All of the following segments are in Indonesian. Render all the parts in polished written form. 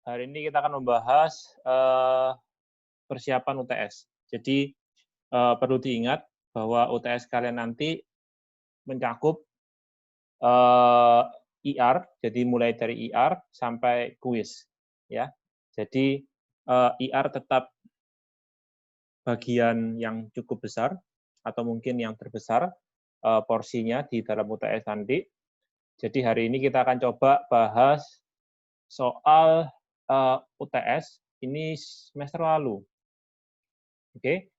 Hari ini kita akan membahas persiapan UTS. Jadi perlu diingat bahwa UTS kalian nanti mencakup IR, jadi mulai dari IR sampai kuis, ya. Jadi IR tetap bagian yang cukup besar atau mungkin yang terbesar porsinya di dalam UTS nanti. Jadi hari ini kita akan coba bahas soal UTS ini semester lalu. Oke,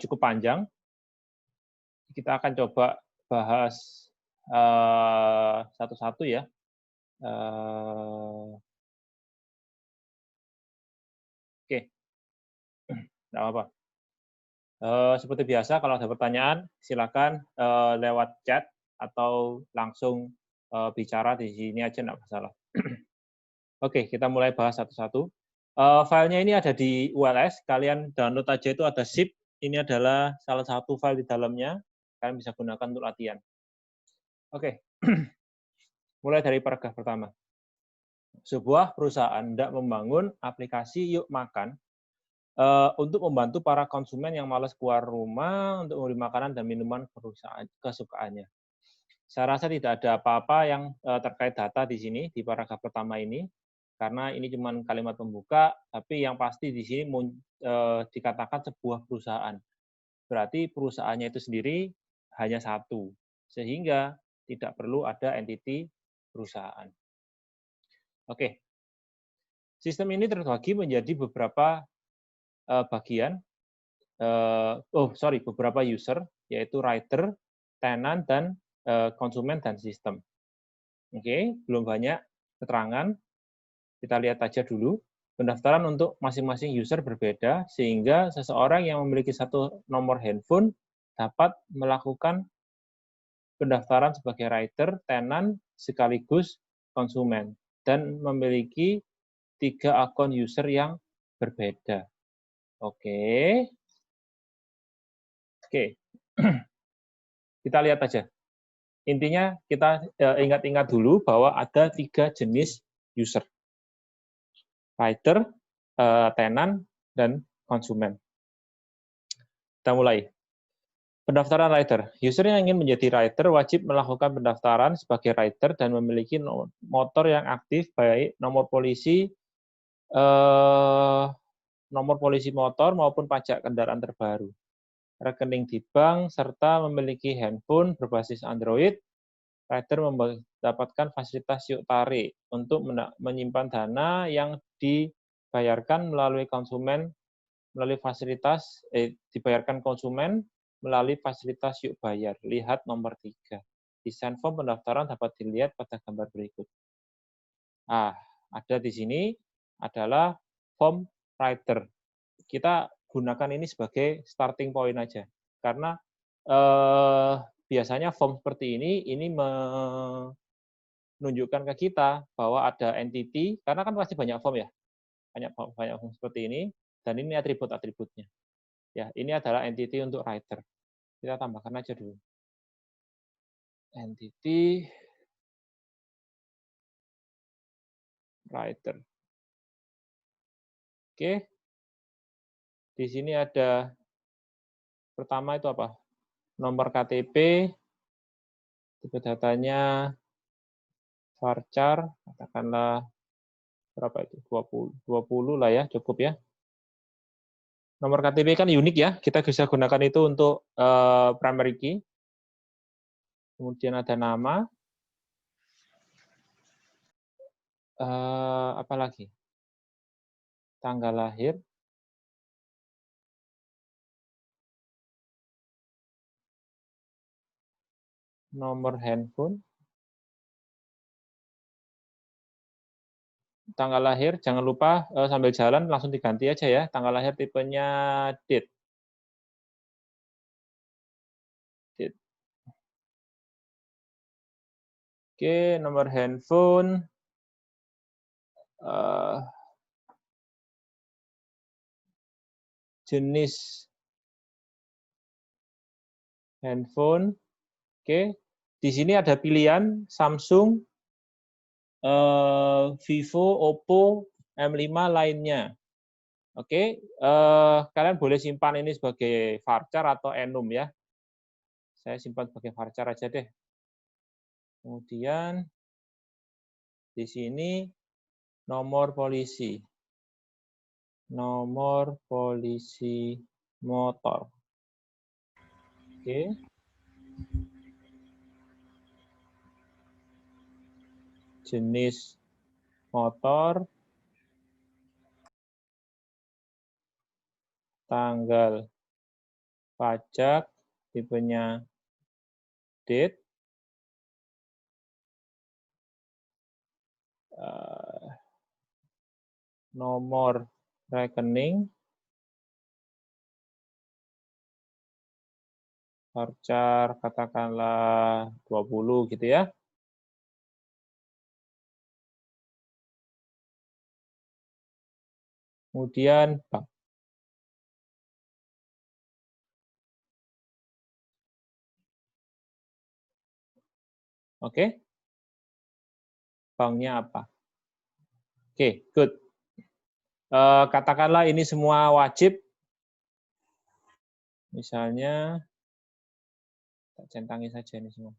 cukup panjang. Kita akan coba bahas satu-satu ya. Oke, nggak apa-apa. Seperti biasa, kalau ada pertanyaan, silakan lewat chat atau langsung bicara di sini aja, nggak masalah. Oke, kita mulai bahas satu-satu. Filenya ini ada di ULS, kalian download aja, itu ada zip. Ini adalah salah satu file di dalamnya, kalian bisa gunakan untuk latihan. Oke, mulai dari paragraf pertama. Sebuah perusahaan hendak membangun aplikasi Yuk Makan untuk membantu para konsumen yang malas keluar rumah untuk membeli makanan dan minuman kesukaannya. Saya rasa tidak ada apa-apa yang terkait data di sini, di paragraf pertama ini, karena ini cuma kalimat pembuka, tapi yang pasti di sini dikatakan sebuah perusahaan. Berarti perusahaannya itu sendiri hanya satu, sehingga tidak perlu ada entity perusahaan. Oke, sistem ini terbagi menjadi beberapa bagian, beberapa user, yaitu writer, tenant, dan konsumen dan sistem. Oke, belum banyak keterangan. Kita lihat aja dulu. Pendaftaran untuk masing-masing user berbeda, sehingga seseorang yang memiliki satu nomor handphone dapat melakukan pendaftaran sebagai writer, tenant, sekaligus konsumen, dan memiliki 3 akun user yang berbeda. Oke. Kita lihat aja. Intinya kita ingat-ingat dulu bahwa ada 3 jenis user. Writer, tenant, dan konsumen. Kita mulai. Pendaftaran writer. User yang ingin menjadi writer wajib melakukan pendaftaran sebagai writer dan memiliki motor yang aktif, baik nomor polisi motor maupun pajak kendaraan terbaru, rekening di bank, serta memiliki handphone berbasis Android. Writer mendapatkan fasilitas Yuk Tarik untuk menyimpan dana yang dibayarkan melalui konsumen melalui fasilitas dibayarkan konsumen melalui fasilitas Yuk Bayar. Lihat nomor 3. Desain form pendaftaran dapat dilihat pada gambar berikut. Ada di sini adalah form writer. Kita gunakan ini sebagai starting point aja, karena biasanya form seperti ini menunjukkan ke kita bahwa ada entity, karena kan pasti banyak form ya, banyak form seperti ini, dan ini atribut-atributnya. Ya, ini adalah entity untuk writer. Kita tambahkan aja dulu. Entity writer. Oke. Di sini ada pertama itu apa? Nomor KTP, tipe datanya varchar, katakanlah berapa itu? 20 lah ya, cukup ya. Nomor KTP kan unik ya, kita bisa gunakan itu untuk primary key. Kemudian ada nama. Apa lagi? Tanggal lahir. Nomor handphone. Tanggal lahir, jangan lupa sambil jalan langsung diganti aja ya. Tanggal lahir tipenya date. Oke, nomor handphone. Jenis handphone. Oke, di sini ada pilihan Samsung, Vivo, Oppo, M5 lainnya. Oke, kalian boleh simpan ini sebagai varchar atau enum ya. Saya simpan sebagai varchar aja deh. Kemudian di sini nomor polisi. Nomor polisi motor. Oke. Jenis motor, tanggal pajak, tipenya date, nomor rekening, varchar katakanlah 20 gitu ya. Kemudian bank. Oke. Banknya apa? Oke, good. Katakanlah ini semua wajib. Misalnya, tak centangi saja ini semua.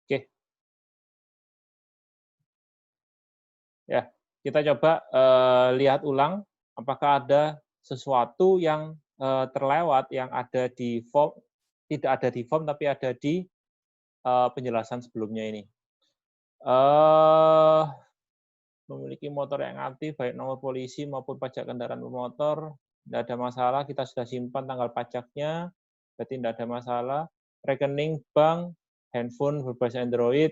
Oke. Ya, kita coba lihat ulang apakah ada sesuatu yang terlewat yang ada di form, tidak ada di form tapi ada di penjelasan sebelumnya ini. Memiliki motor yang aktif, baik nomor polisi maupun pajak kendaraan bermotor, tidak ada masalah, kita sudah simpan tanggal pajaknya, berarti tidak ada masalah. Rekening bank, handphone berbasis Android,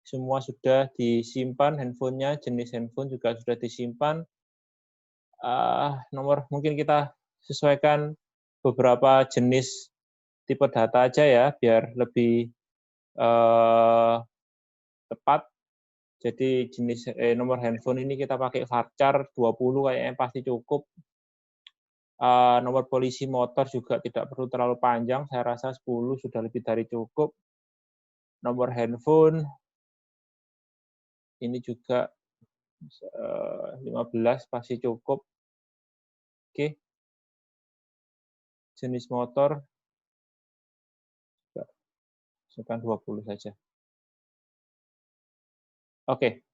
semua sudah disimpan, handphonenya, jenis handphone juga sudah disimpan. Nomor mungkin kita sesuaikan beberapa jenis tipe data aja ya, biar lebih tepat. Jadi jenis nomor handphone ini kita pakai varchar 20 kayaknya pasti cukup. Nomor polisi motor juga tidak perlu terlalu panjang, saya rasa 10 sudah lebih dari cukup. Nomor handphone ini juga 15 pasti cukup. Oke. Jenis motor sekitar 20 saja. Oke.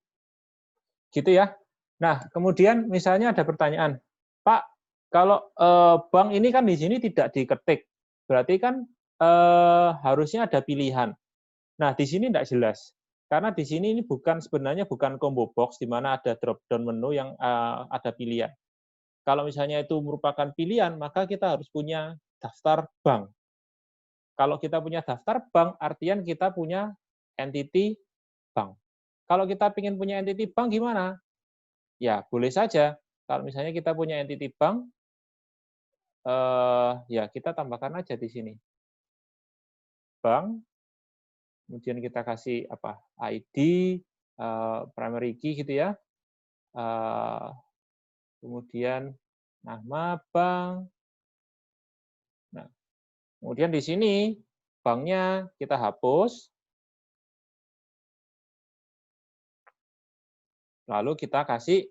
Gitu ya. Nah, kemudian misalnya ada pertanyaan, Pak, kalau bank ini kan di sini tidak diketik, berarti kan harusnya ada pilihan. Nah, di sini tidak jelas. Karena di sini ini sebenarnya bukan combo box di mana ada drop down menu yang ada pilihan. Kalau misalnya itu merupakan pilihan, maka kita harus punya daftar bank. Kalau kita punya daftar bank, artian kita punya entity bank. Kalau kita ingin punya entity bank gimana? Ya, boleh saja. Kalau misalnya kita punya entity bank, ya kita tambahkan aja di sini. Bank, kemudian kita kasih apa? ID, primary key gitu ya. Kemudian nama bank. Nah, kemudian di sini banknya kita hapus. Lalu kita kasih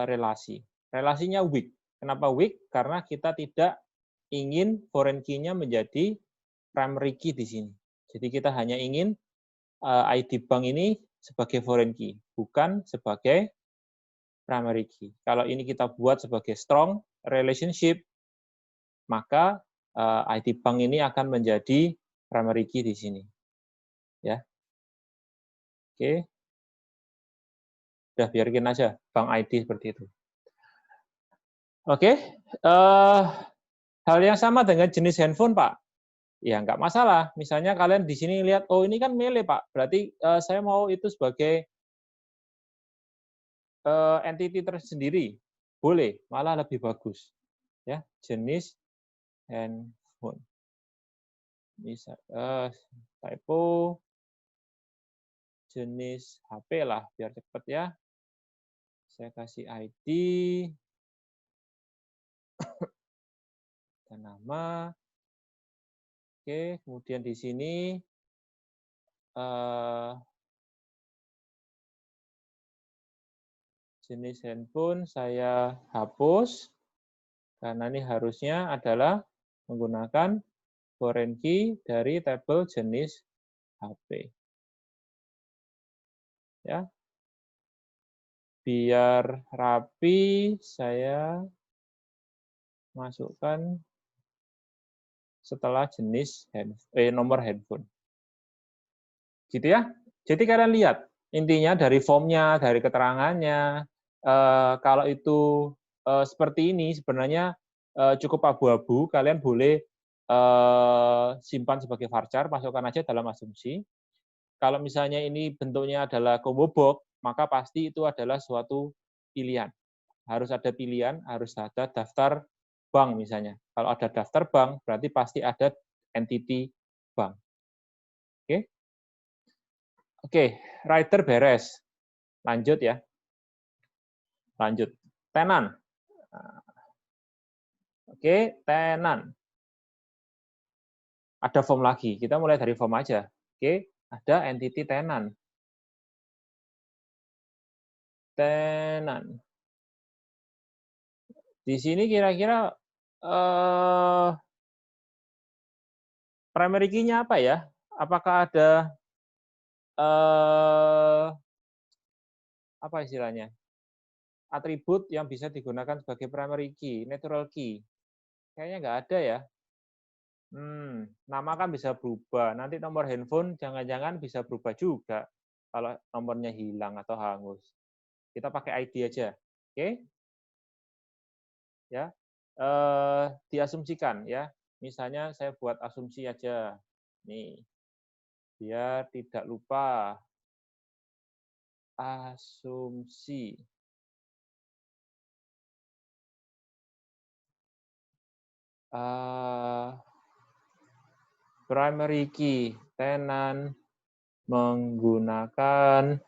relasi. Relasinya weak. Kenapa weak? Karena kita tidak ingin foreign key-nya menjadi primary key di sini. Jadi kita hanya ingin ID bank ini sebagai foreign key, bukan sebagai primary key. Kalau ini kita buat sebagai strong relationship, maka ID bank ini akan menjadi primary key di sini. Ya. Oke. Udah biarkan aja bank ID seperti itu. Oke. Hal yang sama dengan jenis handphone, Pak. Ya, nggak masalah. Misalnya kalian di sini lihat, oh ini kan Mele, Pak. Berarti saya mau itu sebagai entity tersendiri. Boleh, malah lebih bagus. Ya, jenis handphone. Bisa typo jenis HP lah, biar cepat ya. Saya kasih ID dan nama. Oke, kemudian di sini jenis handphone saya hapus, karena ini harusnya adalah menggunakan foreign key dari tabel jenis HP. Ya. Biar rapi, saya masukkan setelah jenis nomor handphone. Gitu ya. Jadi kalian lihat, intinya dari formnya, dari keterangannya, kalau itu seperti ini sebenarnya cukup abu-abu, kalian boleh simpan sebagai varchar, masukkan aja dalam asumsi. Kalau misalnya ini bentuknya adalah combo box, maka pasti itu adalah suatu pilihan. Harus ada pilihan, harus ada daftar bank misalnya. Kalau ada daftar bank, berarti pasti ada entity bank. Oke? Oke, writer beres. Lanjut ya. Lanjut. Tenan. Oke, tenan. Ada form lagi. Kita mulai dari form aja. Oke, ada entity tenan. Tenan. Di sini kira-kira primary key-nya apa ya? Apakah ada apa istilahnya? Atribut yang bisa digunakan sebagai primary key, natural key. Kayaknya nggak ada ya. Nama kan bisa berubah. Nanti nomor handphone jangan-jangan bisa berubah juga kalau nomornya hilang atau hangus. Kita pakai ID aja, oke? Ya, diasumsikan ya. Misalnya saya buat asumsi aja, nih, biar tidak lupa. Asumsi. Primary key tenan menggunakan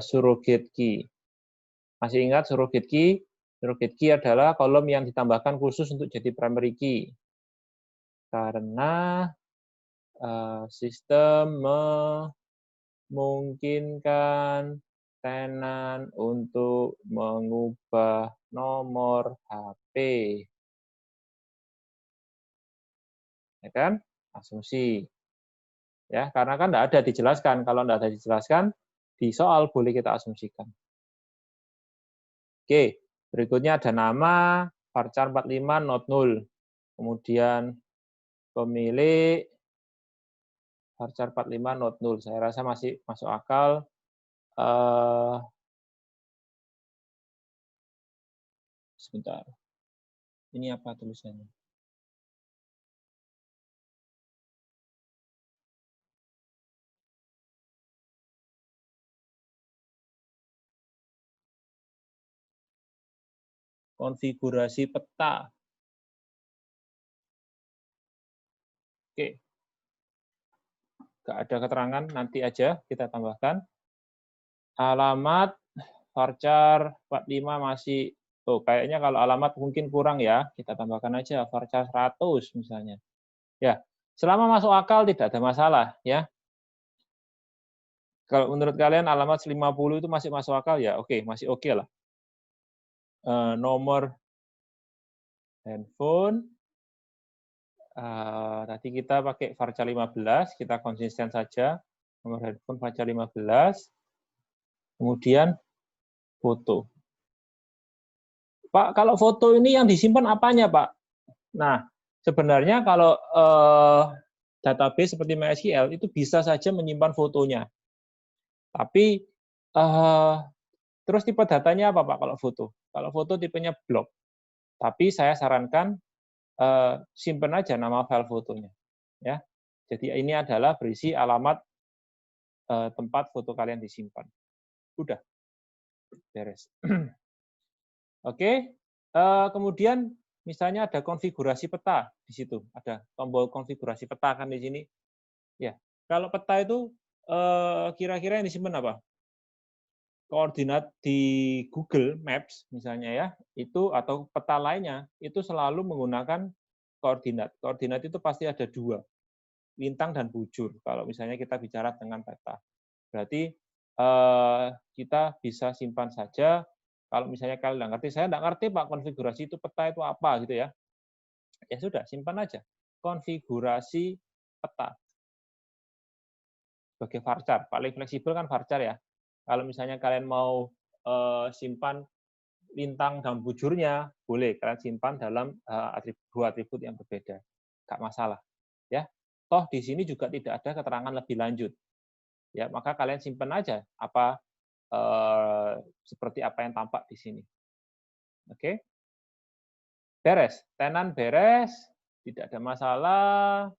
surrogate key. Masih ingat surrogate key? Surrogate key adalah kolom yang ditambahkan khusus untuk jadi primary key. Karena sistem memungkinkan tenan untuk mengubah nomor HP. Ya kan? Asumsi. Ya, karena kan tidak ada dijelaskan. Kalau tidak ada dijelaskan, di soal boleh kita asumsikan. Oke, berikutnya ada nama, varchar 45 not null. Kemudian pemilik, varchar 45 not null. Saya rasa masih masuk akal. Sebentar. Ini apa tulisannya? Konfigurasi peta. Oke. Nggak ada keterangan, nanti aja kita tambahkan. Alamat varchar 45 masih, kayaknya kalau alamat mungkin kurang ya, kita tambahkan aja varchar 100 misalnya. Ya, selama masuk akal tidak ada masalah ya. Kalau menurut kalian alamat 50 itu masih masuk akal ya, oke, masih oke lah. Nomor handphone, tadi kita pakai varchar 15, kita konsisten saja. Nomor handphone varchar 15, kemudian foto. Pak, kalau foto ini yang disimpan apanya, Pak? Nah, sebenarnya kalau database seperti MySQL itu bisa saja menyimpan fotonya. Tapi terus tipe datanya apa, Pak, kalau foto? Kalau foto tipenya block. Tapi saya sarankan simpan aja nama file fotonya. Ya. Jadi ini adalah berisi alamat tempat foto kalian disimpan. Udah. Beres. Oke. Kemudian misalnya ada konfigurasi peta di situ, ada tombol konfigurasi peta kan di sini. Ya, kalau peta itu kira-kira yang disimpan apa? Koordinat di Google Maps misalnya ya, itu atau peta lainnya itu selalu menggunakan koordinat. Koordinat itu pasti ada 2. lintang dan bujur. Kalau misalnya kita bicara dengan peta, berarti kita bisa simpan saja. Kalau misalnya kalian nggak ngerti, saya nggak ngerti Pak konfigurasi itu peta itu apa gitu ya. Ya sudah, simpan aja konfigurasi peta sebagai varchar. Paling fleksibel kan varchar ya. Kalau misalnya kalian mau simpan lintang dan bujurnya, boleh kalian simpan dalam dua atribut yang berbeda. Nggak masalah. Ya. Toh di sini juga tidak ada keterangan lebih lanjut. Ya, maka kalian simpan aja apa seperti apa yang tampak di sini. Oke. Beres. Tenan beres, tidak ada masalah.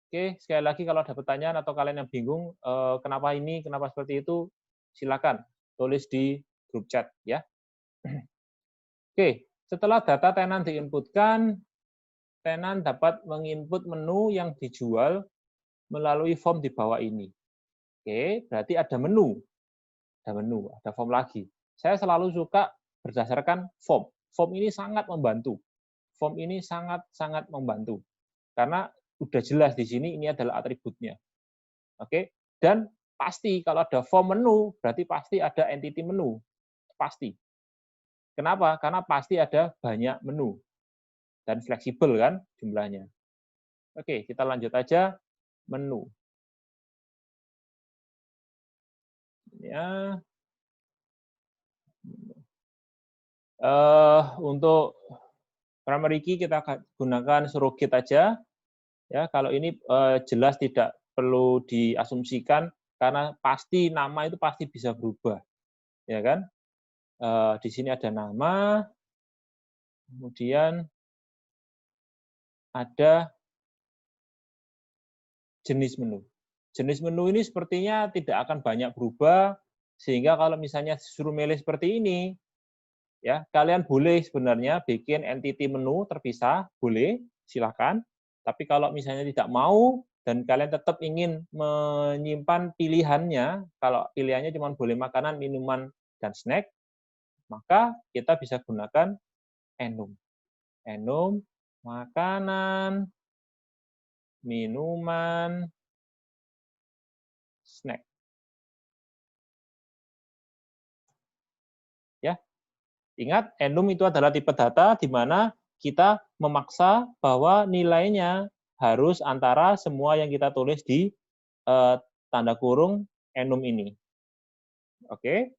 Oke, sekali lagi kalau ada pertanyaan atau kalian yang bingung kenapa ini, kenapa seperti itu, silakan tulis di grup chat ya. Oke, setelah data tenan diinputkan, tenan dapat menginput menu yang dijual melalui form di bawah ini. Oke, berarti ada menu. Ada form lagi. Saya selalu suka berdasarkan form. Form ini sangat membantu. Form ini sangat-sangat membantu. Karena udah jelas di sini ini adalah atributnya. Oke, dan pasti kalau ada form menu, berarti pasti ada entity menu. Pasti. Kenapa? Karena pasti ada banyak menu. Dan fleksibel kan jumlahnya. Oke, kita lanjut aja menu. Ya. Untuk primary key kita gunakan surrogate aja. Ya, kalau ini jelas tidak perlu diasumsikan karena pasti nama itu pasti bisa berubah. Ya kan? Di sini ada nama, kemudian ada jenis menu. Jenis menu ini sepertinya tidak akan banyak berubah, sehingga kalau misalnya disuruh milih seperti ini, ya kalian boleh sebenarnya bikin entity menu terpisah, boleh, silakan. Tapi kalau misalnya tidak mau dan kalian tetap ingin menyimpan pilihannya, kalau pilihannya cuma boleh makanan, minuman, dan snack, maka kita bisa gunakan enum. Enum, makanan, minuman, snack. Ya, ingat enum itu adalah tipe data di mana kita memaksa bahwa nilainya harus antara semua yang kita tulis di tanda kurung enum ini. Oke.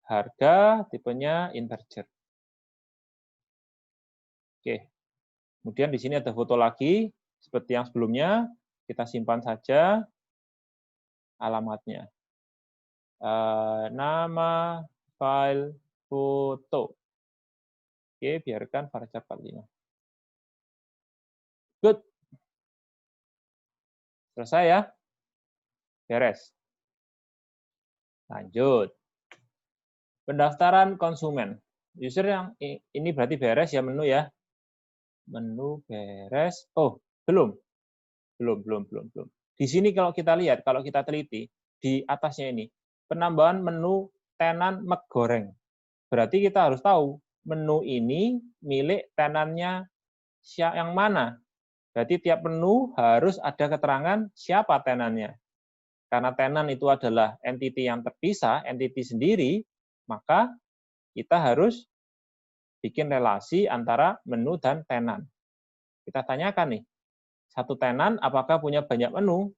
Harga tipenya integer. Oke. Kemudian di sini ada foto lagi seperti yang sebelumnya, kita simpan saja alamatnya. Nama, file, foto. Oke, biarkan varchar 45. Good. Selesai ya? Beres. Lanjut. Pendaftaran konsumen. User yang ini berarti beres ya menu ya. Menu beres. Oh, belum. Belum. Di sini kalau kita lihat, kalau kita teliti, di atasnya ini, penambahan menu tenan mek goreng. Berarti kita harus tahu, menu ini milik tenannya yang mana. Berarti tiap menu harus ada keterangan siapa tenannya. Karena tenan itu adalah entity yang terpisah, entity sendiri, maka kita harus bikin relasi antara menu dan tenan. Kita tanyakan nih, satu tenan apakah punya banyak menu?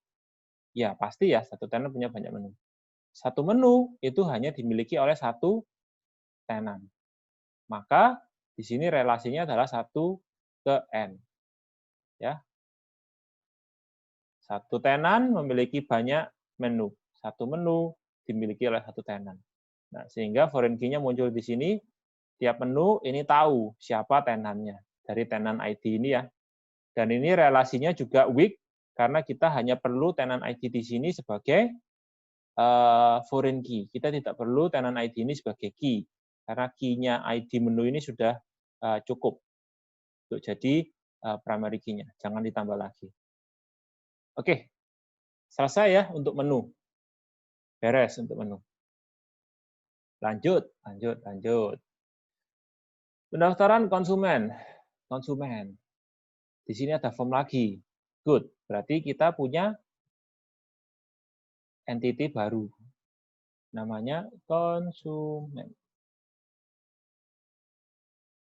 Ya, pasti ya, satu tenan punya banyak menu. Satu menu itu hanya dimiliki oleh satu tenan. Maka di sini relasinya adalah 1 ke N. Ya. Satu tenan memiliki banyak menu. Satu menu dimiliki oleh satu tenan. Nah, sehingga foreign key-nya muncul di sini, tiap menu ini tahu siapa tenannya dari tenan ID ini ya. Dan ini relasinya juga weak karena kita hanya perlu tenan ID di sini sebagai foreign key. Kita tidak perlu tenan ID ini sebagai key karena key-nya ID menu ini sudah cukup untuk jadi primary key-nya. Jangan ditambah lagi. Oke, selesai ya untuk menu. Beres untuk menu. Lanjut. Pendaftaran konsumen. Di sini ada form lagi. Good. Berarti kita punya entity baru. Namanya konsumen.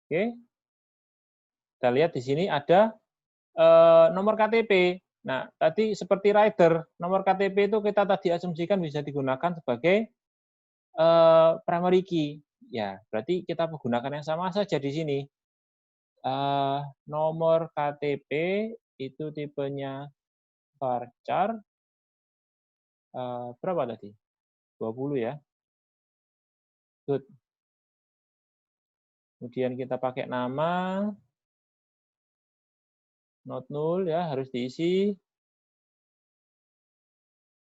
Oke. Kita lihat di sini ada nomor KTP. Nah, tadi seperti rider, nomor KTP itu kita tadi asumsikan bisa digunakan sebagai primary key. Ya, berarti kita menggunakan yang sama saja di sini. Nomor KTP itu tipenya varchar berapa tadi? 20 ya. Good. Kemudian kita pakai nama, not null ya, harus diisi.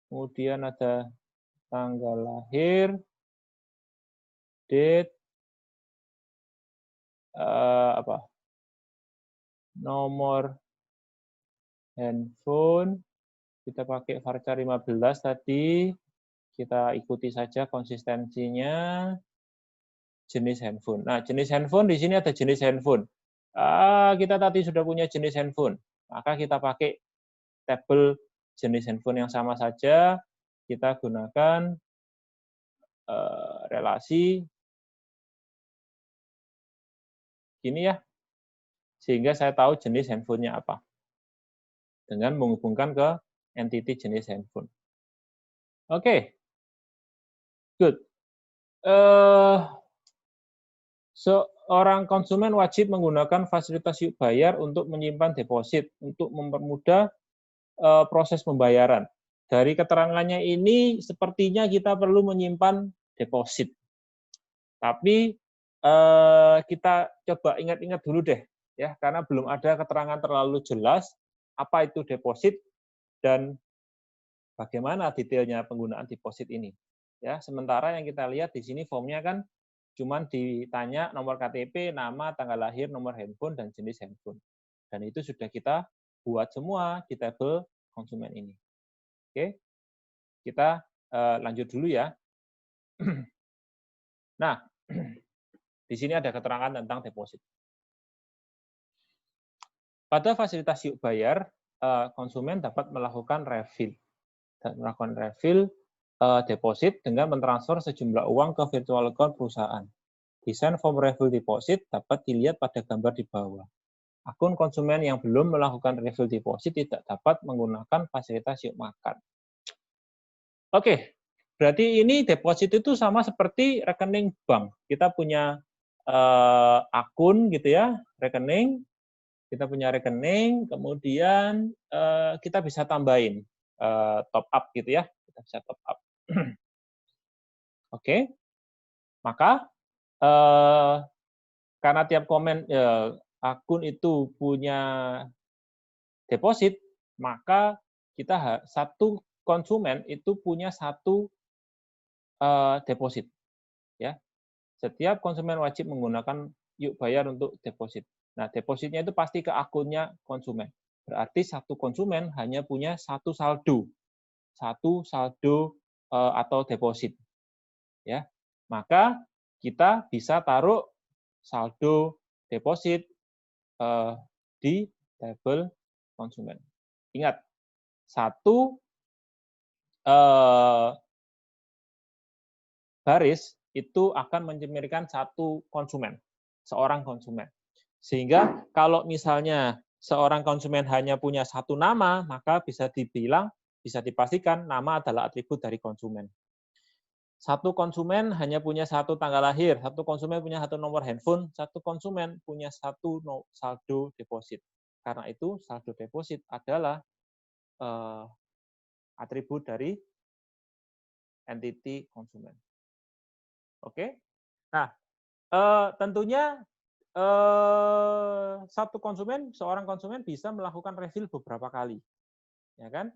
Kemudian ada tanggal lahir, date, nomor handphone, kita pakai varchar 15 tadi, kita ikuti saja konsistensinya, jenis handphone. Nah, jenis handphone di sini ada jenis handphone. Kita tadi sudah punya jenis handphone, maka kita pakai tabel jenis handphone yang sama saja, kita gunakan relasi ini ya, sehingga saya tahu jenis handphonenya apa dengan menghubungkan ke entity jenis handphone. Oke, good. Seorang konsumen wajib menggunakan fasilitas yuk bayar untuk menyimpan deposit untuk mempermudah proses pembayaran. Dari keterangannya ini sepertinya kita perlu menyimpan deposit. Tapi kita coba ingat-ingat dulu deh ya, karena belum ada keterangan terlalu jelas apa itu deposit dan bagaimana detailnya penggunaan deposit ini. Ya, sementara yang kita lihat di sini formnya kan cuman ditanya nomor KTP, nama, tanggal lahir, nomor handphone, dan jenis handphone. Dan itu sudah kita buat semua di tabel konsumen ini. Oke, kita lanjut dulu ya. Nah, di sini ada keterangan tentang deposit. Pada fasilitas yuk bayar, konsumen dapat melakukan refill. Dan melakukan refill deposit dengan mentransfer sejumlah uang ke virtual account perusahaan. Desain form refill deposit dapat dilihat pada gambar di bawah. Akun konsumen yang belum melakukan refill deposit tidak dapat menggunakan fasilitas yuk makan. Oke, berarti ini deposit itu sama seperti rekening bank. Kita punya akun gitu ya, rekening. Kita punya rekening, kemudian kita bisa tambahin top up gitu ya. Kita bisa top up. Oke, maka karena tiap akun itu punya deposit, maka kita satu konsumen itu punya satu deposit. Ya, setiap konsumen wajib menggunakan yuk bayar untuk deposit. Nah, depositnya itu pasti ke akunnya konsumen. Berarti satu konsumen hanya punya satu saldo atau deposit. Ya, maka kita bisa taruh saldo deposit di tabel konsumen. Ingat, satu baris itu akan mencerminkan satu konsumen, seorang konsumen. Sehingga kalau misalnya seorang konsumen hanya punya satu nama, maka bisa dipastikan nama adalah atribut dari konsumen. Satu konsumen hanya punya satu tanggal lahir, satu konsumen punya satu nomor handphone, satu konsumen punya satu saldo deposit. Karena itu saldo deposit adalah atribut dari entity konsumen. Oke. Nah, tentunya seorang konsumen bisa melakukan refill beberapa kali, ya kan?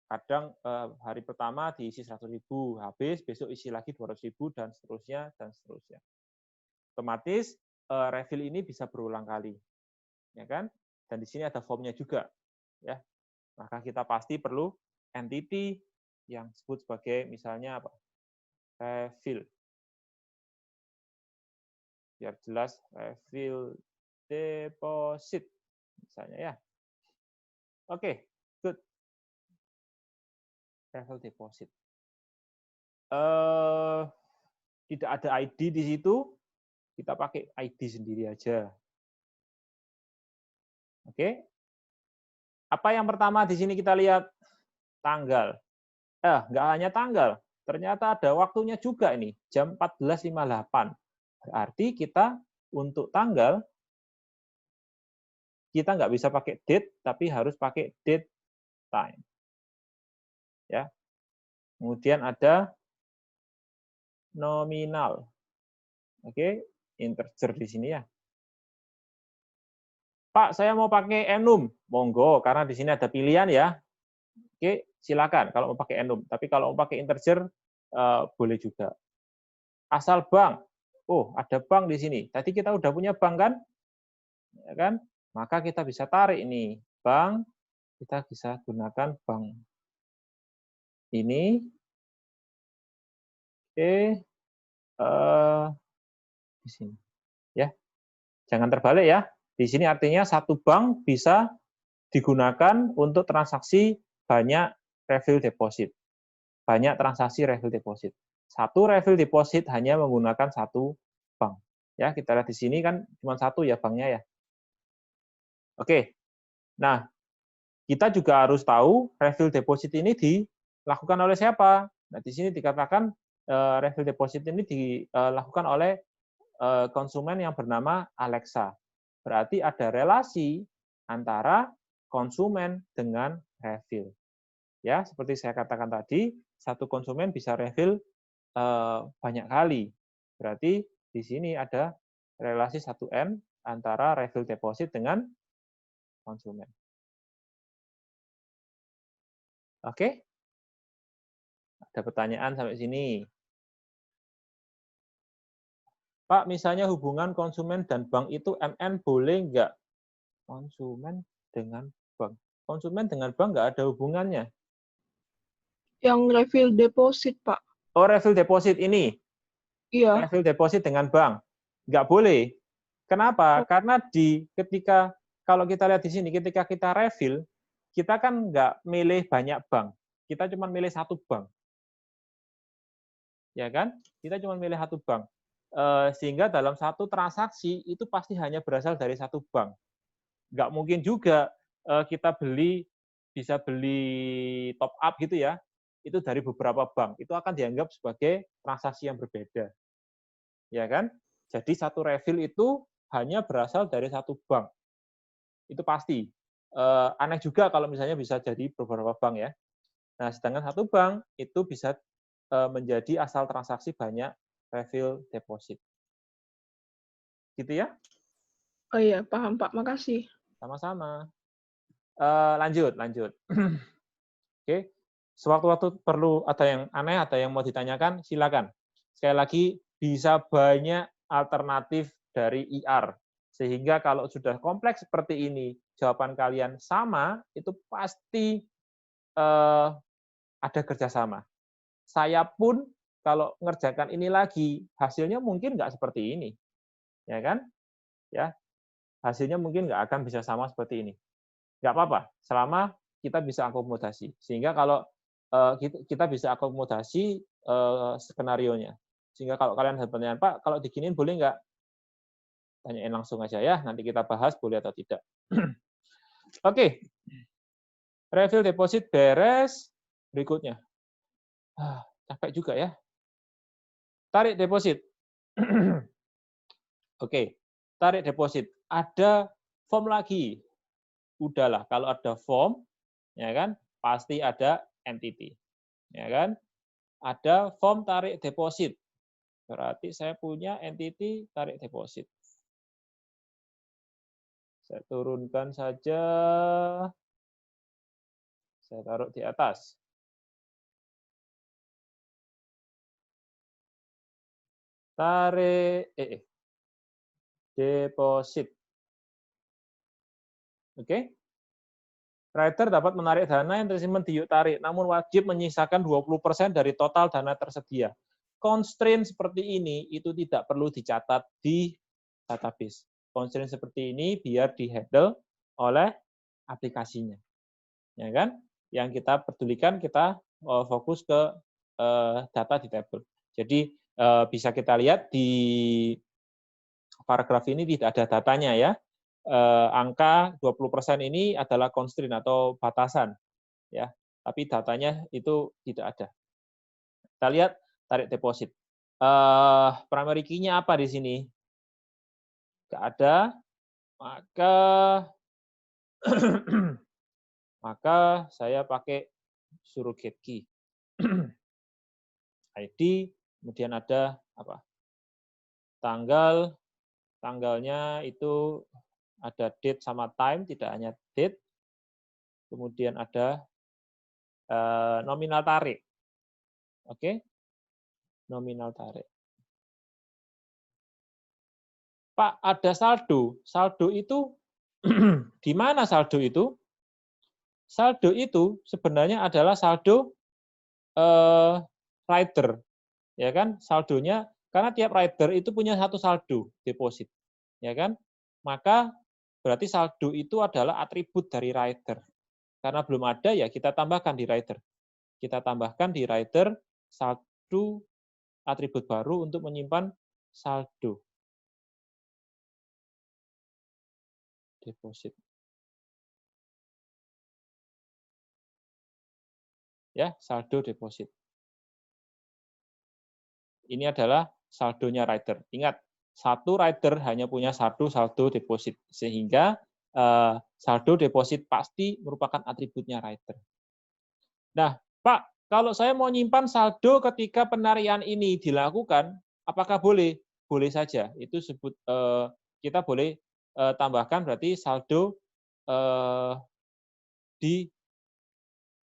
Kadang hari pertama diisi 100.000, habis besok isi lagi 200.000 dan seterusnya dan seterusnya. Otomatis refill ini bisa berulang kali, ya kan? Dan di sini ada formnya juga, ya. Maka kita pasti perlu entity yang disebut sebagai misalnya apa? Refill. Biar jelas refill deposit misalnya ya. Oke, good. Refill deposit. Tidak ada ID di situ, kita pakai ID sendiri aja. Oke. Apa yang pertama di sini kita lihat? Tanggal. Nggak hanya tanggal, ternyata ada waktunya juga ini, jam 14.58. Berarti kita untuk tanggal, kita nggak bisa pakai date, tapi harus pakai date time. Ya. Kemudian ada nominal. Oke, integer di sini ya. Pak, saya mau pakai enum. Monggo, karena di sini ada pilihan ya. Oke, silakan kalau mau pakai enum. Tapi kalau mau pakai integer, boleh juga. Asal bank. Oh, ada bank di sini. Tadi kita udah punya bank kan? Ya kan? Maka kita bisa tarik ini. Bank, kita bisa gunakan bank ini. Oke, di sini. Ya, jangan terbalik ya. Di sini artinya satu bank bisa digunakan untuk transaksi banyak refill deposit. Banyak transaksi refill deposit. Satu refill deposit hanya menggunakan satu bank. Ya, kita lihat di sini kan cuma satu ya banknya ya. Oke. Nah, kita juga harus tahu refill deposit ini dilakukan oleh siapa. Nah, di sini dikatakan refill deposit ini dilakukan oleh konsumen yang bernama Alexa. Berarti ada relasi antara konsumen dengan refill. Ya, seperti saya katakan tadi, satu konsumen bisa refill banyak kali. Berarti di sini ada relasi 1N antara refill deposit dengan konsumen. Oke? Ada pertanyaan sampai sini? Pak, misalnya hubungan konsumen dan bank itu MN boleh nggak? Konsumen dengan bank. Konsumen dengan bank nggak ada hubungannya. Yang refill deposit, Pak. Oh, refill deposit ini? Iya. Refill deposit dengan bank. Nggak boleh. Kenapa? Karena kalau kita lihat di sini, ketika kita refill, kita kan nggak milih banyak bank. Kita cuma milih satu bank. Ya kan? Kita cuma milih satu bank. Sehingga dalam satu transaksi itu pasti hanya berasal dari satu bank. Nggak mungkin juga kita bisa beli top up gitu ya, itu dari beberapa bank. Itu akan dianggap sebagai transaksi yang berbeda. Ya kan? Jadi satu refill itu hanya berasal dari satu bank. Itu pasti. Aneh juga kalau misalnya bisa jadi beberapa bank ya. Nah, sedangkan satu bank itu bisa menjadi asal transaksi banyak refill deposit. Gitu ya? Oh iya, paham Pak. Makasih. Sama-sama. Lanjut. Oke. Sewaktu-waktu perlu ada yang aneh, ada yang mau ditanyakan, silakan. Sekali lagi, bisa banyak alternatif dari IR. Sehingga kalau sudah kompleks seperti ini, jawaban kalian sama, itu pasti ada kerjasama. Saya pun kalau ngerjakan ini lagi, hasilnya mungkin nggak seperti ini. Ya kan? Ya, hasilnya mungkin nggak akan bisa sama seperti ini. Nggak apa-apa, selama kita bisa akomodasi. Sehingga kalau kita bisa akomodasi skenario-nya. Sehingga kalau kalian ada pertanyaan, Pak, kalau diginiin boleh nggak? Tanyain langsung aja ya, nanti kita bahas boleh atau tidak. Oke. Refill deposit beres. Berikutnya. Capek juga ya. Tarik deposit. Oke. Tarik deposit. Ada form lagi. Udahlah, kalau ada form, ya kan, pasti ada entity. Ya kan? Ada form tarik deposit. Berarti saya punya entity tarik deposit. Saya turunkan saja. Saya taruh di atas. Tarik deposit. Oke. Trader dapat menarik dana yang tersimpan di yuk tarik, namun wajib menyisakan 20% dari total dana tersedia. Constraint seperti ini itu tidak perlu dicatat di database. constraint seperti ini biar di-handle oleh aplikasinya. Ya kan? Yang kita pedulikan, kita fokus ke data di table. Jadi bisa kita lihat di paragraf ini tidak ada datanya ya. Angka 20% ini adalah constraint atau batasan ya. Tapi datanya itu tidak ada. Kita lihat tarik deposit. Primary key-nya apa di sini? Tidak ada, maka maka saya pakai surrogate key. ID, kemudian ada apa? Tanggalnya itu ada date sama time, tidak hanya date. Kemudian ada nominal tarik. Oke? Nominal tarik. Pak, ada saldo. Saldo itu di mana saldo itu? Saldo itu sebenarnya adalah saldo rider, ya kan? Saldonya karena tiap rider itu punya satu saldo deposit, ya kan? Maka berarti saldo itu adalah atribut dari rider. Karena belum ada ya kita tambahkan di rider. Kita tambahkan di rider saldo atribut baru untuk menyimpan saldo deposit. Ya, saldo deposit. Ini adalah saldonya rider. Ingat, satu rider hanya punya satu saldo deposit, sehingga saldo deposit pasti merupakan atributnya rider. Nah, Pak, kalau saya mau nyimpan saldo ketika penarian ini dilakukan, apakah boleh? Boleh saja. Itu kita boleh tambahkan berarti saldo di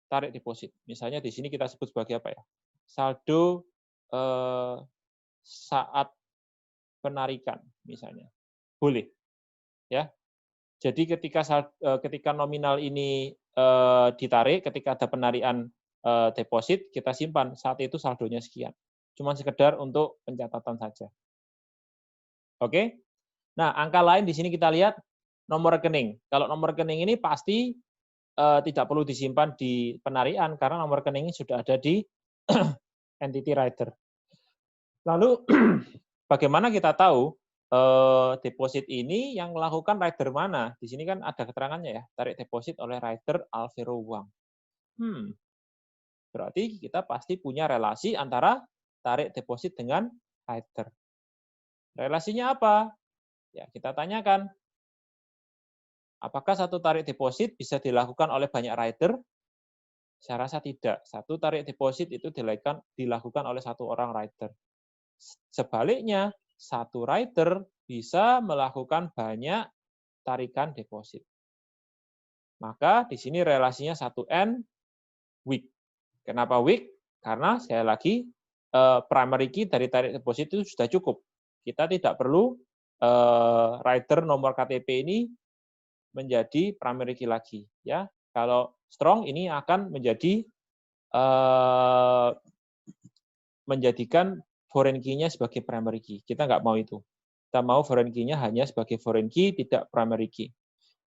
tarik deposit. Misalnya di sini kita sebut sebagai apa ya? Saldo saat penarikan misalnya. Boleh. Ya. Jadi ketika nominal ini ditarik, ketika ada penarikan deposit, kita simpan saat itu saldonya sekian. Cuma sekedar untuk pencatatan saja. Oke? Nah, angka lain di sini kita lihat nomor rekening. Kalau nomor rekening ini pasti tidak perlu disimpan di penarikan karena nomor rekeningnya sudah ada di entity rider. Lalu bagaimana kita tahu deposit ini yang melakukan rider mana? Di sini kan ada keterangannya ya, tarik deposit oleh rider Alvero Wang. Berarti kita pasti punya relasi antara tarik deposit dengan rider. Relasinya apa? Ya, kita tanyakan. Apakah satu tarik deposit bisa dilakukan oleh banyak rider? Saya rasa tidak. Satu tarik deposit itu dilakukan oleh satu orang rider. Sebaliknya, satu rider bisa melakukan banyak tarikan deposit. Maka di sini relasinya 1N week. Kenapa week? Karena sekali lagi primary key dari tarik deposit itu sudah cukup. Kita tidak perlu rider nomor KTP ini menjadi primary key lagi. Ya, kalau strong ini akan menjadikan foreign key-nya sebagai primary key. Kita nggak mau itu. Kita mau foreign key-nya hanya sebagai foreign key, tidak primary key.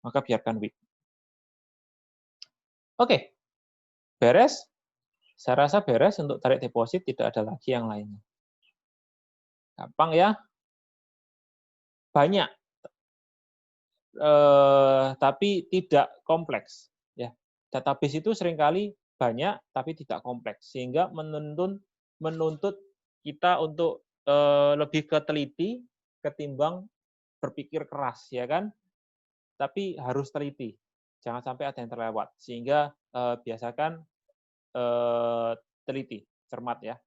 Maka biarkan weak. Oke, beres. Saya rasa beres untuk tarik deposit, tidak ada lagi yang lainnya. Gampang ya. Banyak. Tapi tidak kompleks. Ya, database itu seringkali banyak, tapi tidak kompleks. Sehingga menuntut kita untuk lebih teliti ketimbang berpikir keras, ya kan? Tapi harus teliti, jangan sampai ada yang terlewat. Sehingga biasakan teliti, cermat ya.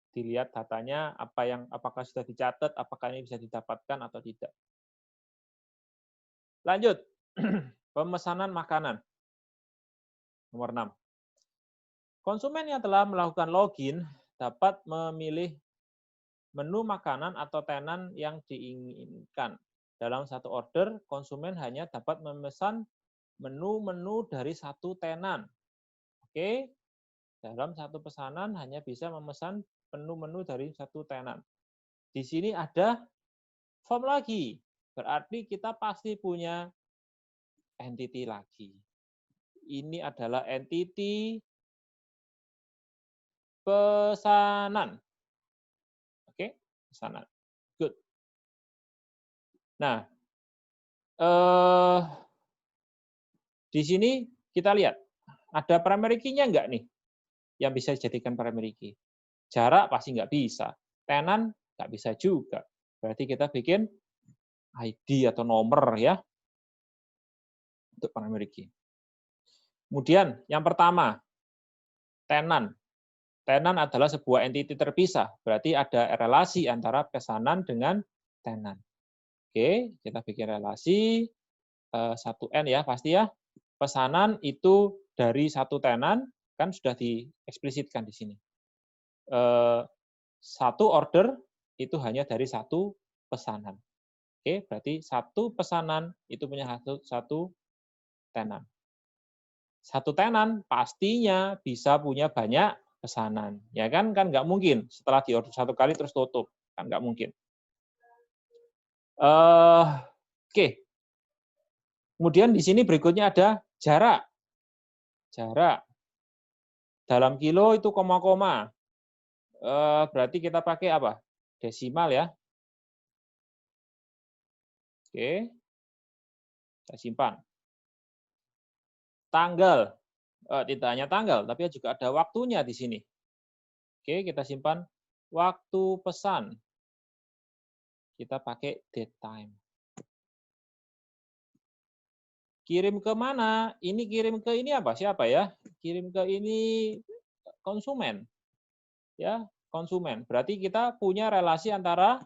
Dilihat datanya apakah sudah dicatat, apakah ini bisa didapatkan atau tidak. Lanjut, pemesanan makanan. Nomor 6. Konsumen yang telah melakukan login dapat memilih menu makanan atau tenan yang diinginkan. Dalam satu order, konsumen hanya dapat memesan menu-menu dari satu tenan. Oke, dalam satu pesanan hanya bisa memesan menu-menu dari satu tenan. Di sini ada form lagi. berarti kita pasti punya entity lagi. Ini adalah entity pesanan. Oke, pesanan. Good. Nah, di sini kita lihat, ada primary key-nya enggak nih yang bisa dijadikan primary key? Jarak pasti nggak bisa. Tenan nggak bisa juga. Berarti kita bikin ID atau nomor ya untuk primary key. Kemudian yang pertama, tenan. Tenan adalah sebuah entity terpisah. Berarti ada relasi antara pesanan dengan tenan. Oke, kita bikin relasi 1N ya pasti ya. Pesanan itu dari satu tenan, kan sudah dieksplisitkan di sini. Satu order itu hanya dari satu pesanan. Oke, berarti satu pesanan itu punya satu tenan. Satu tenan pastinya bisa punya banyak pesanan. Ya kan nggak mungkin setelah diorder satu kali terus tutup. Kan nggak mungkin. Oke. Kemudian di sini berikutnya ada jarak. Jarak. Dalam kilo itu koma-koma. Berarti kita pakai apa? Desimal ya. Oke. Kita simpan. Tanggal. Tidak hanya tanggal, tapi juga ada waktunya di sini. Oke, kita simpan waktu pesan. Kita pakai date time. Kirim ke mana? Ini kirim ke ini apa? Siapa ya? Kirim ke ini konsumen. Ya, konsumen. Berarti kita punya relasi antara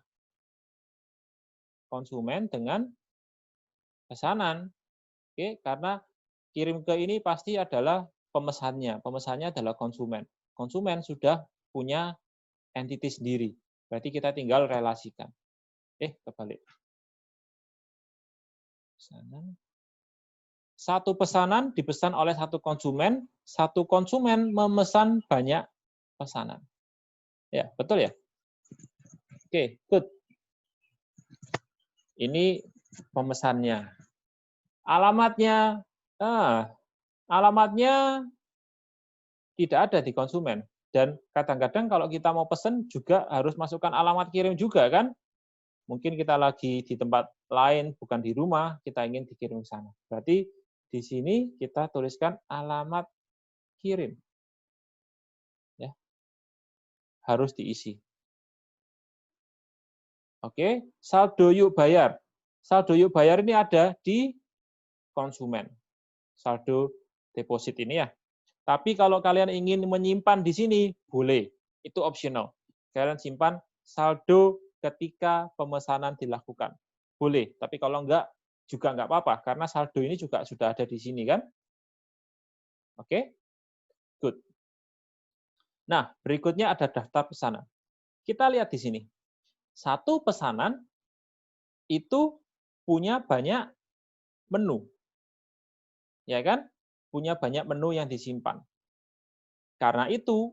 konsumen dengan pesanan. Oke, karena kirim ke ini pasti adalah pemesannya. Pemesannya adalah konsumen. Konsumen sudah punya entity sendiri. Berarti kita tinggal relasikan. Kebalik. Pesanan. Satu pesanan dipesan oleh satu konsumen memesan banyak pesanan. Ya, betul ya? Oke, good. Ini pemesannya. Alamatnya, alamatnya tidak ada di konsumen. Dan kadang-kadang kalau kita mau pesen juga harus masukkan alamat kirim juga kan? Mungkin kita lagi di tempat lain, bukan di rumah, kita ingin dikirim ke sana. Berarti di sini kita tuliskan alamat kirim. Ya. Harus diisi. Oke, saldo yuk bayar. Saldo yuk bayar ini ada di konsumen. Saldo deposit ini ya. Tapi kalau kalian ingin menyimpan di sini, boleh. Itu optional. Kalian simpan saldo ketika pemesanan dilakukan. Boleh, tapi kalau enggak, juga enggak apa-apa, karena saldo ini juga sudah ada di sini kan. Oke, good. Nah, berikutnya ada daftar pesanan. Kita lihat di sini. Satu pesanan itu punya banyak menu. Ya kan? Punya banyak menu yang disimpan. Karena itu,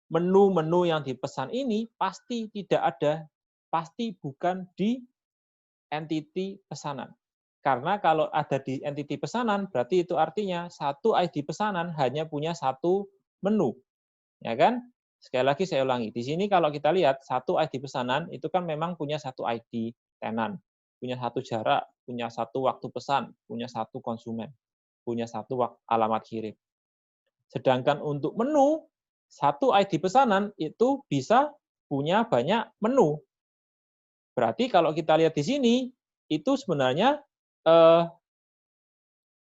menu-menu yang dipesan ini pasti tidak ada, pasti bukan di entity pesanan. Karena kalau ada di entity pesanan, berarti itu artinya satu ID pesanan hanya punya satu menu. Ya kan? Sekali lagi saya ulangi. Di sini kalau kita lihat, satu ID pesanan itu kan memang punya satu ID tenan, punya satu jarak, punya satu waktu pesan, punya satu konsumen, punya satu alamat kirim. Sedangkan untuk menu, satu ID pesanan itu bisa punya banyak menu. Berarti kalau kita lihat di sini, itu sebenarnya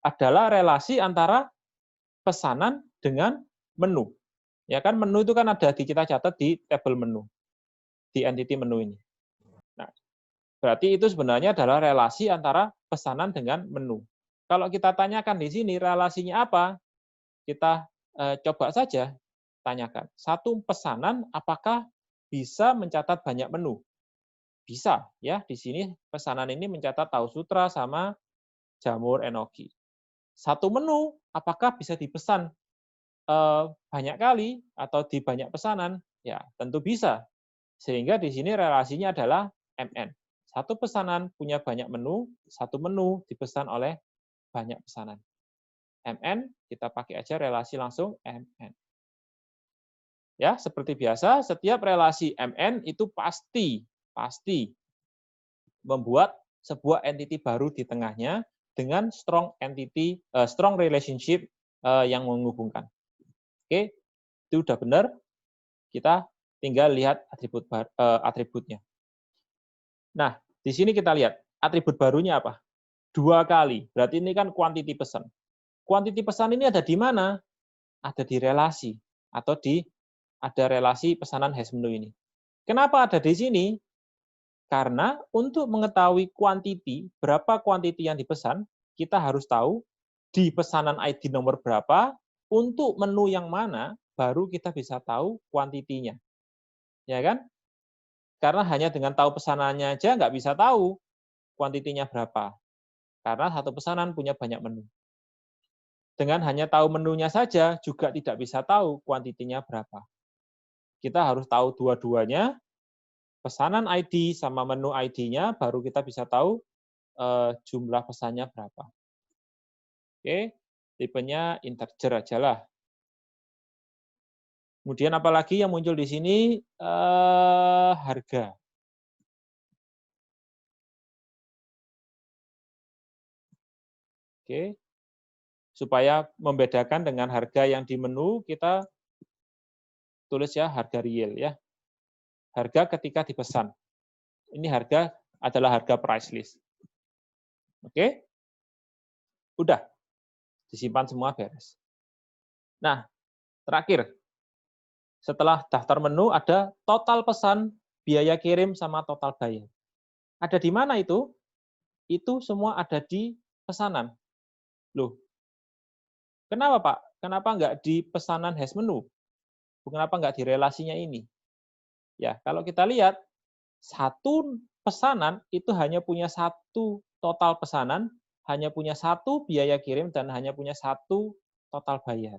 adalah relasi antara pesanan dengan menu. Ya kan menu itu kan ada kita catat di tabel menu, di entity menu ini. Nah, berarti itu sebenarnya adalah relasi antara pesanan dengan menu. Kalau kita tanyakan di sini relasinya apa, kita coba saja tanyakan. Satu pesanan apakah bisa mencatat banyak menu? Bisa, ya. Di sini pesanan ini mencatat tahu sutra sama jamur enoki. Satu menu apakah bisa dipesan banyak kali atau di banyak pesanan? Ya, tentu bisa. Sehingga di sini relasinya adalah MN. Satu pesanan punya banyak menu, satu menu dipesan oleh banyak pesanan. MN, kita pakai aja relasi langsung MN. Ya, seperti biasa, setiap relasi MN itu pasti membuat sebuah entity baru di tengahnya dengan strong relationship yang menghubungkan. Oke, itu udah benar. Kita tinggal lihat atributnya. Nah, di sini kita lihat atribut barunya apa? 2 kali. Berarti ini kan quantity pesan. Quantity pesan ini ada di mana? Ada di relasi atau ada relasi pesanan hash menu ini. Kenapa ada di sini? Karena untuk mengetahui quantity, berapa quantity yang dipesan, kita harus tahu di pesanan ID nomor berapa, untuk menu yang mana, baru kita bisa tahu quantity-nya. Ya kan? Karena hanya dengan tahu pesanannya aja nggak bisa tahu quantity-nya berapa. Karena satu pesanan punya banyak menu. Dengan hanya tahu menunya saja juga tidak bisa tahu kuantitinya berapa. Kita harus tahu dua-duanya, pesanan ID sama menu ID-nya, baru kita bisa tahu jumlah pesannya berapa. Oke, tipenya integer aja lah. Kemudian apalagi yang muncul di sini? Harga. Oke, supaya membedakan dengan harga yang di menu, kita tulis ya harga real ya. Harga ketika dipesan. Ini harga adalah harga price list. Oke? Udah. Disimpan semua beres. Nah, terakhir. Setelah daftar menu ada total pesan, biaya kirim, sama total bayar. Ada di mana itu? Itu semua ada di pesanan. Loh, kenapa Pak? Kenapa nggak di pesanan hash menu? Kenapa nggak di relasinya ini? Ya, kalau kita lihat, satu pesanan itu hanya punya satu total pesanan, hanya punya satu biaya kirim, dan hanya punya satu total bayar.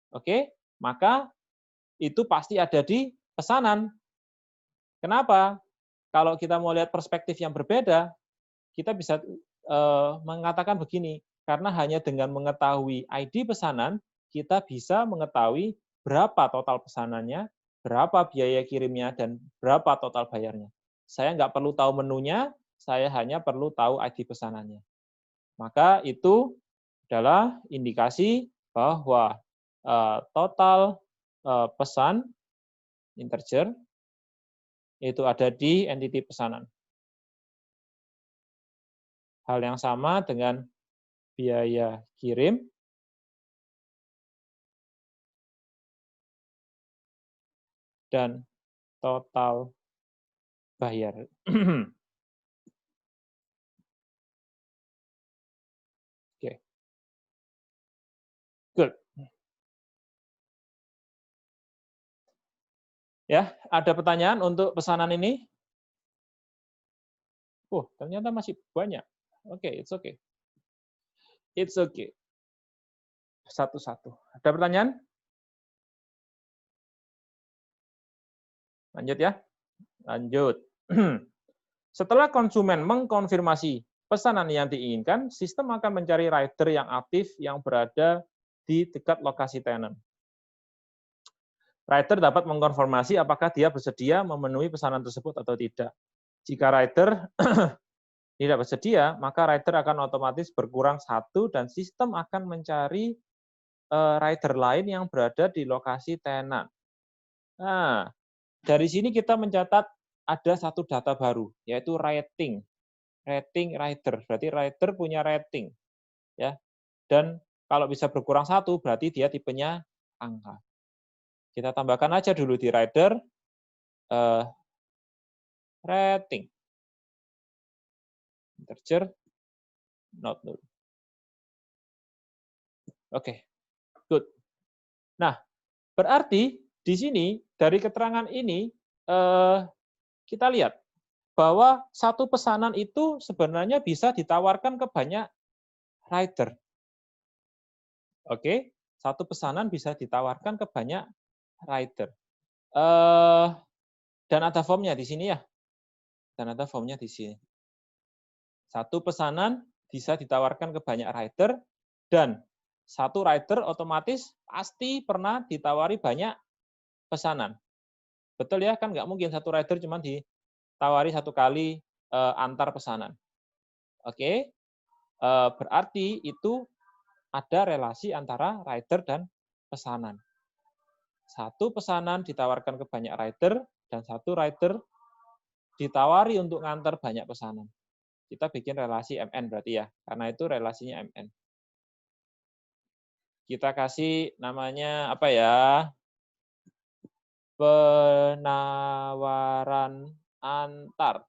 Oke, maka itu pasti ada di pesanan. Kenapa? Kalau kita mau lihat perspektif yang berbeda, kita bisa mengatakan begini, karena hanya dengan mengetahui ID pesanan, kita bisa mengetahui berapa total pesanannya, berapa biaya kirimnya, dan berapa total bayarnya. Saya nggak perlu tahu menunya, saya hanya perlu tahu ID pesanannya. Maka itu adalah indikasi bahwa total pesan integer itu ada di entity pesanan. Hal yang sama dengan biaya kirim dan total bayar. Oke. Good. Ya, ada pertanyaan untuk pesanan ini? Oh, ternyata masih banyak. Oke, it's okay. It's okay. Satu-satu. Ada pertanyaan? Lanjut ya. Lanjut. Setelah konsumen mengkonfirmasi pesanan yang diinginkan, sistem akan mencari rider yang aktif yang berada di dekat lokasi tenant. Rider dapat mengkonfirmasi apakah dia bersedia memenuhi pesanan tersebut atau tidak. Jika rider tidak bersedia, maka rider akan otomatis berkurang satu dan sistem akan mencari rider lain yang berada di lokasi tenant. Nah, dari sini kita mencatat ada satu data baru, yaitu rating. Rating rider, berarti rider punya rating. Ya. Dan kalau bisa berkurang satu, berarti dia tipenya angka. Kita tambahkan aja dulu di rider, rating. Integer, not null. Oke, good. Nah, berarti di sini dari keterangan ini kita lihat bahwa satu pesanan itu sebenarnya bisa ditawarkan ke banyak rider. Oke, satu pesanan bisa ditawarkan ke banyak rider. Dan ada formnya di sini ya. Dan ada formnya di sini. Satu pesanan bisa ditawarkan ke banyak rider, dan satu rider otomatis pasti pernah ditawari banyak pesanan. Betul ya? Kan nggak mungkin satu rider cuma ditawari satu kali antar pesanan. Oke, berarti itu ada relasi antara rider dan pesanan. Satu pesanan ditawarkan ke banyak rider, dan satu rider ditawari untuk ngantar banyak pesanan. Kita bikin relasi MN berarti ya, karena itu relasinya MN. Kita kasih namanya apa ya? Penawaran antar.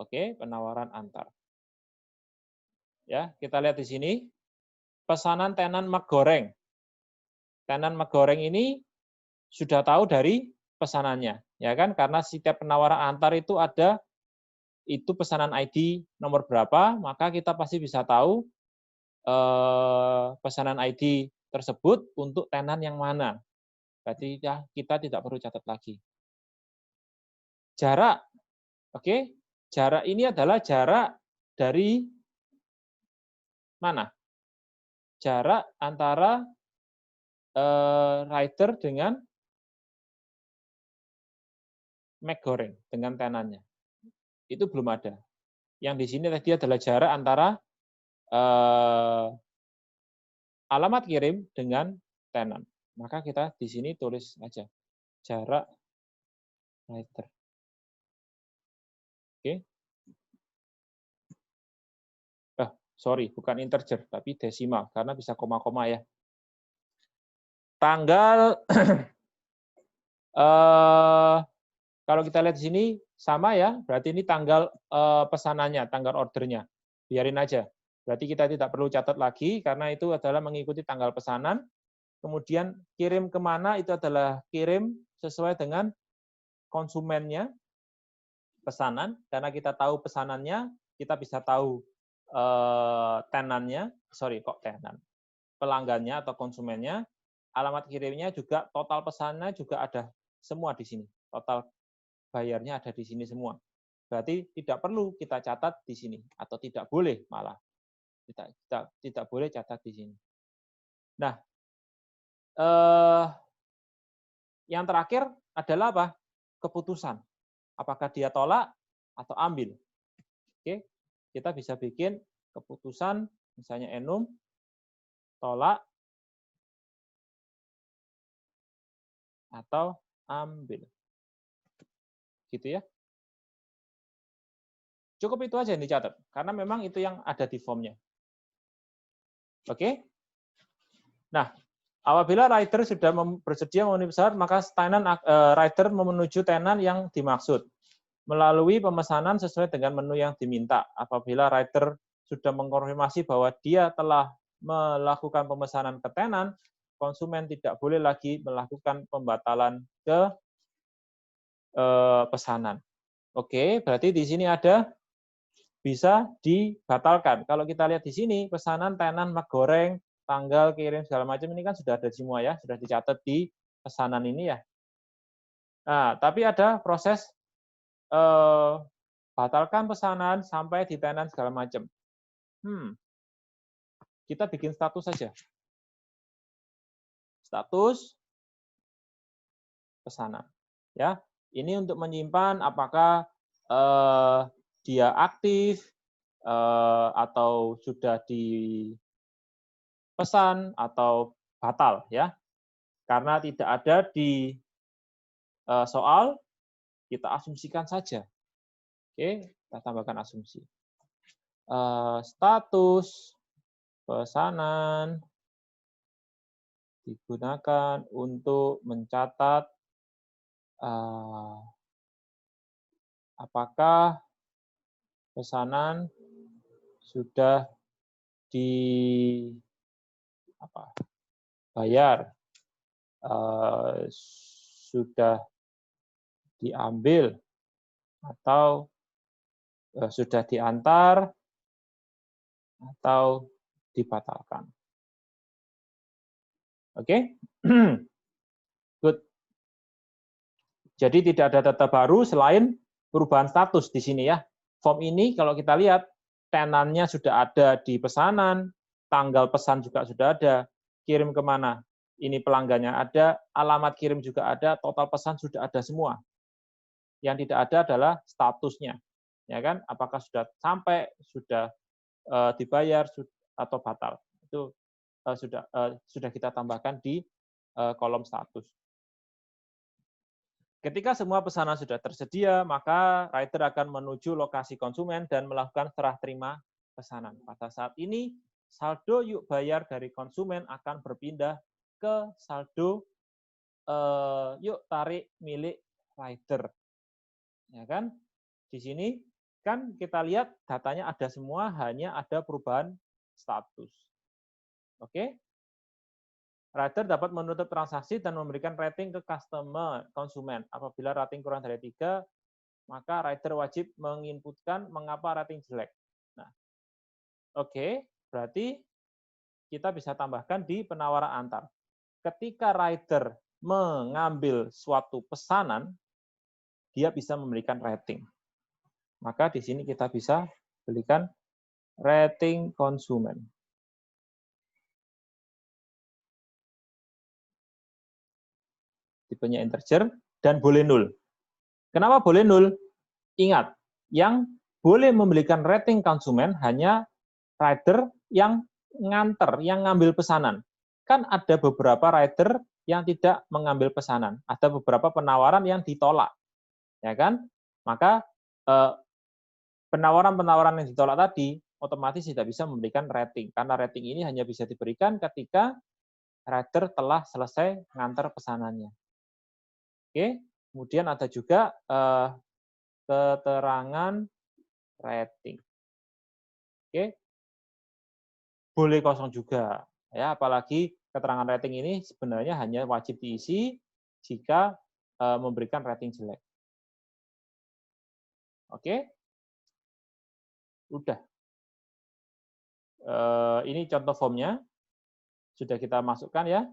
Oke, penawaran antar. Ya, kita lihat di sini. Pesanan tenan megoreng. Tenan megoreng ini sudah tahu dari pesanannya, ya kan? Karena setiap penawaran antar itu ada itu pesanan ID nomor berapa, maka kita pasti bisa tahu pesanan ID tersebut untuk tenan yang mana. Berarti ya, kita tidak perlu catat lagi. Jarak, oke? Jarak ini adalah jarak dari mana? Jarak antara rider dengan megoreng, dengan tenannya. Itu belum ada. Yang di sini tadi adalah jarak antara alamat kirim dengan tenan. Maka kita di sini tulis aja jarak rider. Oke. Sorry, bukan integer, tapi desimal, karena bisa koma-koma ya. Tanggal, kalau kita lihat di sini, sama ya, berarti ini tanggal pesanannya, tanggal ordernya. Biarin aja. Berarti kita tidak perlu catat lagi, karena itu adalah mengikuti tanggal pesanan. Kemudian kirim kemana, itu adalah kirim sesuai dengan konsumennya, pesanan, karena kita tahu pesanannya, kita bisa tahu tenannya, pelanggannya atau konsumennya, alamat kirimnya juga, total pesannya juga ada semua di sini. Total bayarnya ada di sini semua. Berarti tidak perlu kita catat di sini, atau tidak boleh malah. Tidak boleh catat di sini. Nah, yang terakhir adalah apa? Keputusan. Apakah dia tolak atau ambil? Oke, kita bisa bikin keputusan, misalnya enum, tolak, atau ambil. Gitu ya. Cukup itu aja yang dicatat, karena memang itu yang ada di formnya. Oke? Nah, apabila rider sudah bersedia memenuhi pesanan, maka rider menuju tenan yang dimaksud melalui pemesanan sesuai dengan menu yang diminta. Apabila rider sudah mengkonfirmasi bahwa dia telah melakukan pemesanan ke tenan, konsumen tidak boleh lagi melakukan pembatalan ke pesanan. Oke, berarti di sini ada bisa dibatalkan. Kalau kita lihat di sini, pesanan tenan megoreng, tanggal kirim segala macam ini kan sudah ada semua ya, sudah dicatat di pesanan ini ya. Nah, tapi ada proses batalkan pesanan sampai di tenan segala macam. Kita bikin status saja. Status pesanan. Ya, ini untuk menyimpan apakah dia aktif atau sudah dipesan atau batal ya. Karena tidak ada di soal, kita asumsikan saja. Oke, kita tambahkan asumsi. Status pesanan digunakan untuk mencatat apakah pesanan sudah dibayar, sudah diambil, atau sudah diantar, atau dibatalkan. Oke? Good. Jadi tidak ada data baru selain perubahan status di sini ya. Form ini kalau kita lihat, tenannya sudah ada di pesanan, tanggal pesan juga sudah ada, kirim kemana, ini pelanggannya ada, alamat kirim juga ada, total pesan sudah ada semua. Yang tidak ada adalah statusnya, ya kan? Apakah sudah sampai, sudah dibayar atau batal? Itu sudah kita tambahkan di kolom status. Ketika semua pesanan sudah tersedia, maka rider akan menuju lokasi konsumen dan melakukan serah terima pesanan. Pada saat ini, saldo yuk bayar dari konsumen akan berpindah ke saldo yuk tarik milik rider. Ya kan? Di sini kan kita lihat datanya ada semua, hanya ada perubahan status. Oke? Rider dapat menutup transaksi dan memberikan rating ke customer, konsumen. Apabila rating kurang dari 3, maka rider wajib menginputkan mengapa rating jelek. Nah, oke, berarti kita bisa tambahkan di penawaran antar. Ketika rider mengambil suatu pesanan, dia bisa memberikan rating. Maka di sini kita bisa berikan rating konsumen. Tipenya integer dan boleh 0. Kenapa boleh 0? Ingat, yang boleh memberikan rating konsumen hanya rider yang nganter, yang ngambil pesanan. Kan ada beberapa rider yang tidak mengambil pesanan. Ada beberapa penawaran yang ditolak. Ya kan? Maka penawaran-penawaran yang ditolak tadi otomatis tidak bisa memberikan rating. Karena rating ini hanya bisa diberikan ketika rider telah selesai nganter pesanannya. Oke, kemudian ada juga keterangan rating. Oke, boleh kosong juga, ya. Apalagi keterangan rating ini sebenarnya hanya wajib diisi jika memberikan rating jelek. Oke, udah. Ini contoh formnya sudah kita masukkan ya.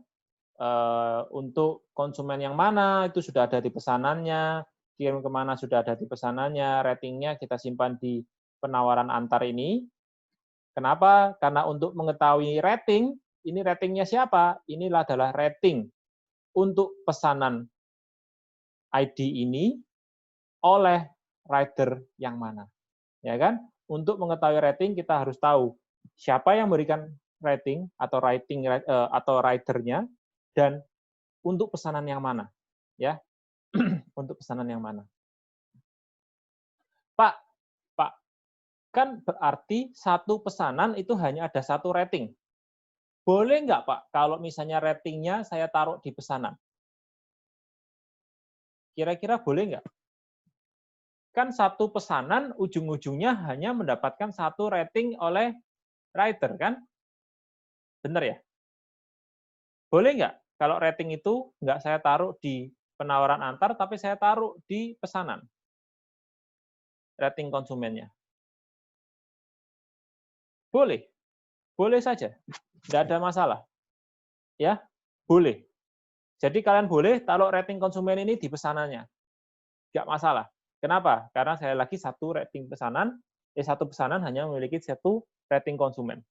Untuk konsumen yang mana itu sudah ada di pesanannya, kirim kemana sudah ada di pesanannya, ratingnya kita simpan di penawaran antar ini. Kenapa? Karena untuk mengetahui rating, ini ratingnya siapa? Inilah adalah rating untuk pesanan ID ini oleh rider yang mana. Ya kan? Untuk mengetahui rating kita harus tahu siapa yang memberikan rating atau ridernya, dan untuk pesanan yang mana, ya, untuk pesanan yang mana. Pak, kan berarti satu pesanan itu hanya ada satu rating. Boleh nggak Pak, kalau misalnya ratingnya saya taruh di pesanan? Kira-kira boleh nggak? Kan satu pesanan ujung-ujungnya hanya mendapatkan satu rating oleh rider, kan? Benar ya? Boleh nggak kalau rating itu nggak saya taruh di penawaran antar, tapi saya taruh di pesanan, rating konsumennya? Boleh, boleh saja, nggak ada masalah. Ya, boleh. Jadi kalian boleh taruh rating konsumen ini di pesanannya, nggak masalah. Kenapa? Karena saya lagi satu rating pesanan, satu pesanan hanya memiliki satu rating konsumen.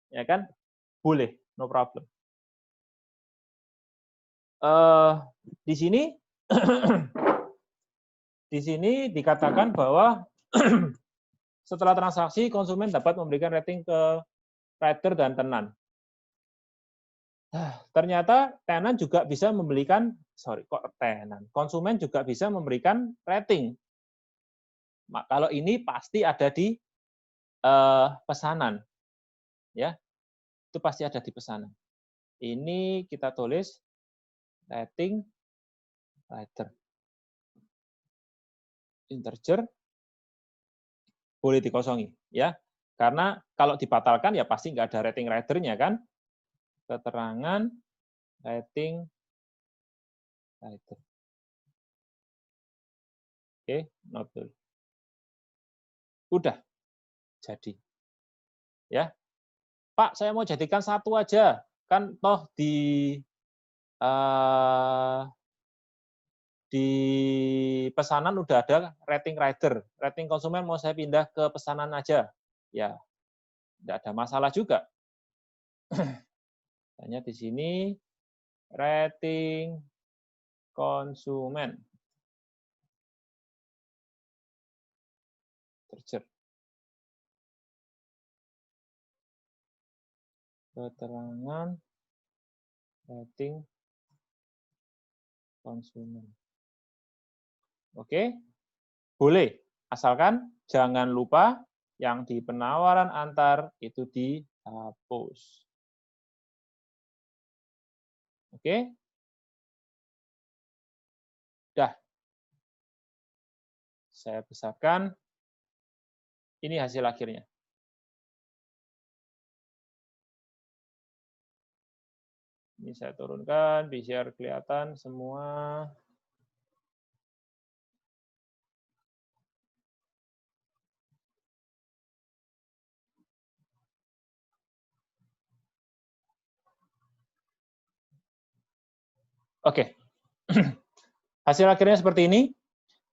Ya kan? Boleh, no problem. Di sini di sini dikatakan bahwa setelah transaksi konsumen dapat memberikan rating ke rider dan tenan. Ternyata tenan juga bisa memberikan, konsumen juga bisa memberikan rating. Kalau ini pasti ada di pesanan, ya, itu pasti ada di pesanan. Ini kita tulis rating rider. Integer boleh dikosongi, ya, karena kalau dibatalkan ya pasti nggak ada rating ridernya kan. Keterangan rating rider. Oke, note. Udah jadi, ya. Pak, saya mau jadikan satu aja, kan toh di di pesanan udah ada rating rider, rating konsumen mau saya pindah ke pesanan aja, ya tidak ada masalah juga. Hanya di sini rating konsumen. Search. Keterangan rating konsumen. Oke, boleh. Asalkan jangan lupa yang di penawaran antar itu dihapus. Oke? Dah. Saya besarkan. Ini hasil akhirnya. Ini saya turunkan, biar kelihatan semua. Oke. Hasil akhirnya seperti ini.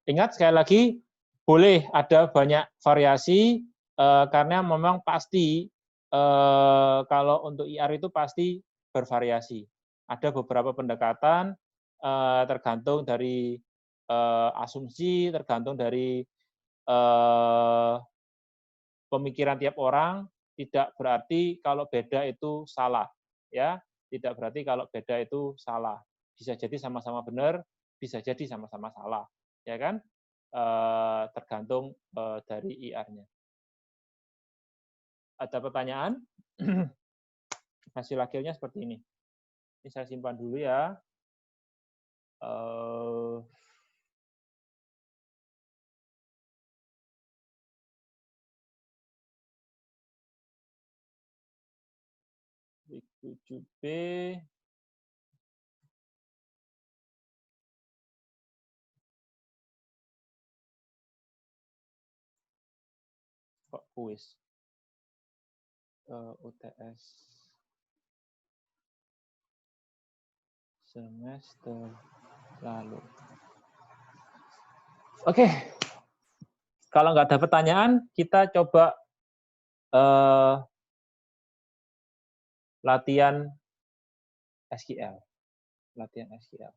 Ingat sekali lagi, boleh ada banyak variasi, karena memang pasti kalau untuk IR itu pasti bervariasi. Ada beberapa pendekatan, tergantung dari asumsi, tergantung dari pemikiran tiap orang, tidak berarti kalau beda itu salah. Ya, tidak berarti kalau beda itu salah. Bisa jadi sama-sama benar, bisa jadi sama-sama salah. Ya kan? Tergantung dari IR-nya. Ada pertanyaan? Hasil akhirnya seperti ini. Ini saya simpan dulu ya. Week 7B. Kok kuis? UTS. Semester lalu. Oke. Kalau nggak ada pertanyaan, kita coba latihan SQL. Latihan SQL.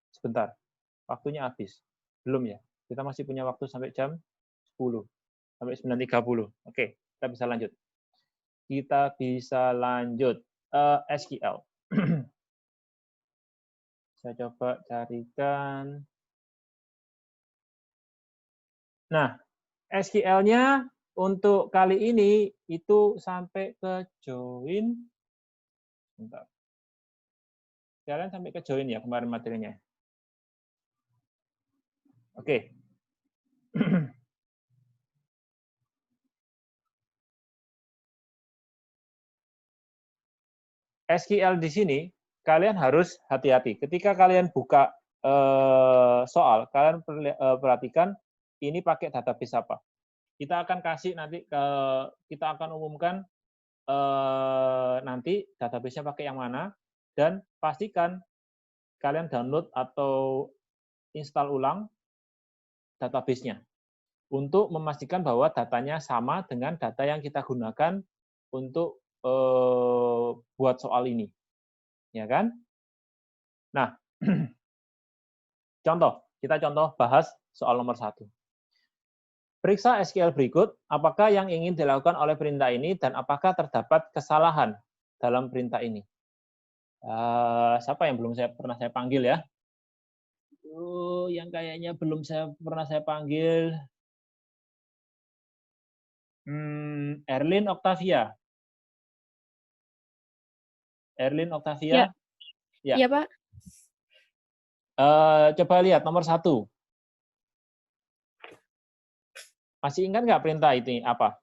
Sebentar, waktunya habis. Belum ya? Kita masih punya waktu sampai jam 10. Sampai 9.30. Oke, kita bisa lanjut. Kita bisa lanjut. SQL. Saya coba carikan. Nah, SQL-nya untuk kali ini itu sampai ke join. Bentar. Kalian sampai ke join ya kemarin materinya. Oke. SQL di sini kalian harus hati-hati. Ketika kalian buka soal, kalian perhatikan ini pakai database apa. Kita akan kasih nanti kita akan umumkan nanti database-nya pakai yang mana, dan pastikan kalian download atau install ulang database-nya untuk memastikan bahwa datanya sama dengan data yang kita gunakan untuk buat soal ini, ya kan? Nah, kita contoh bahas soal nomor 1. Periksa SQL berikut, apakah yang ingin dilakukan oleh perintah ini dan apakah terdapat kesalahan dalam perintah ini. Siapa yang belum pernah saya panggil ya? Yang kayaknya belum pernah saya panggil. Erlin Octavia. Erlin Octavia? Ya. Iya, Pak. Coba lihat nomor 1. Masih ingat nggak perintah ini apa?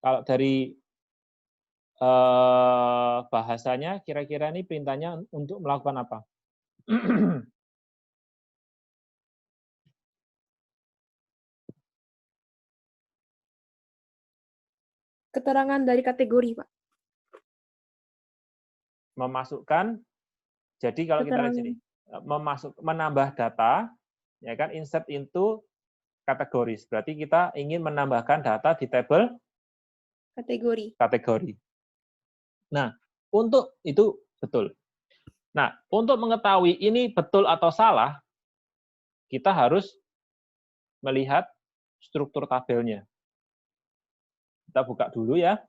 Kalau dari bahasanya, kira-kira ini perintahnya untuk melakukan apa? Keterangan dari kategori, Pak. memasukkan, jadi kalau kita lihat sini, menambah data, ya kan, insert into kategoris. Berarti kita ingin menambahkan data di tabel kategori. Nah, untuk itu betul. Nah, untuk mengetahui ini betul atau salah, kita harus melihat struktur tabelnya. Kita buka dulu ya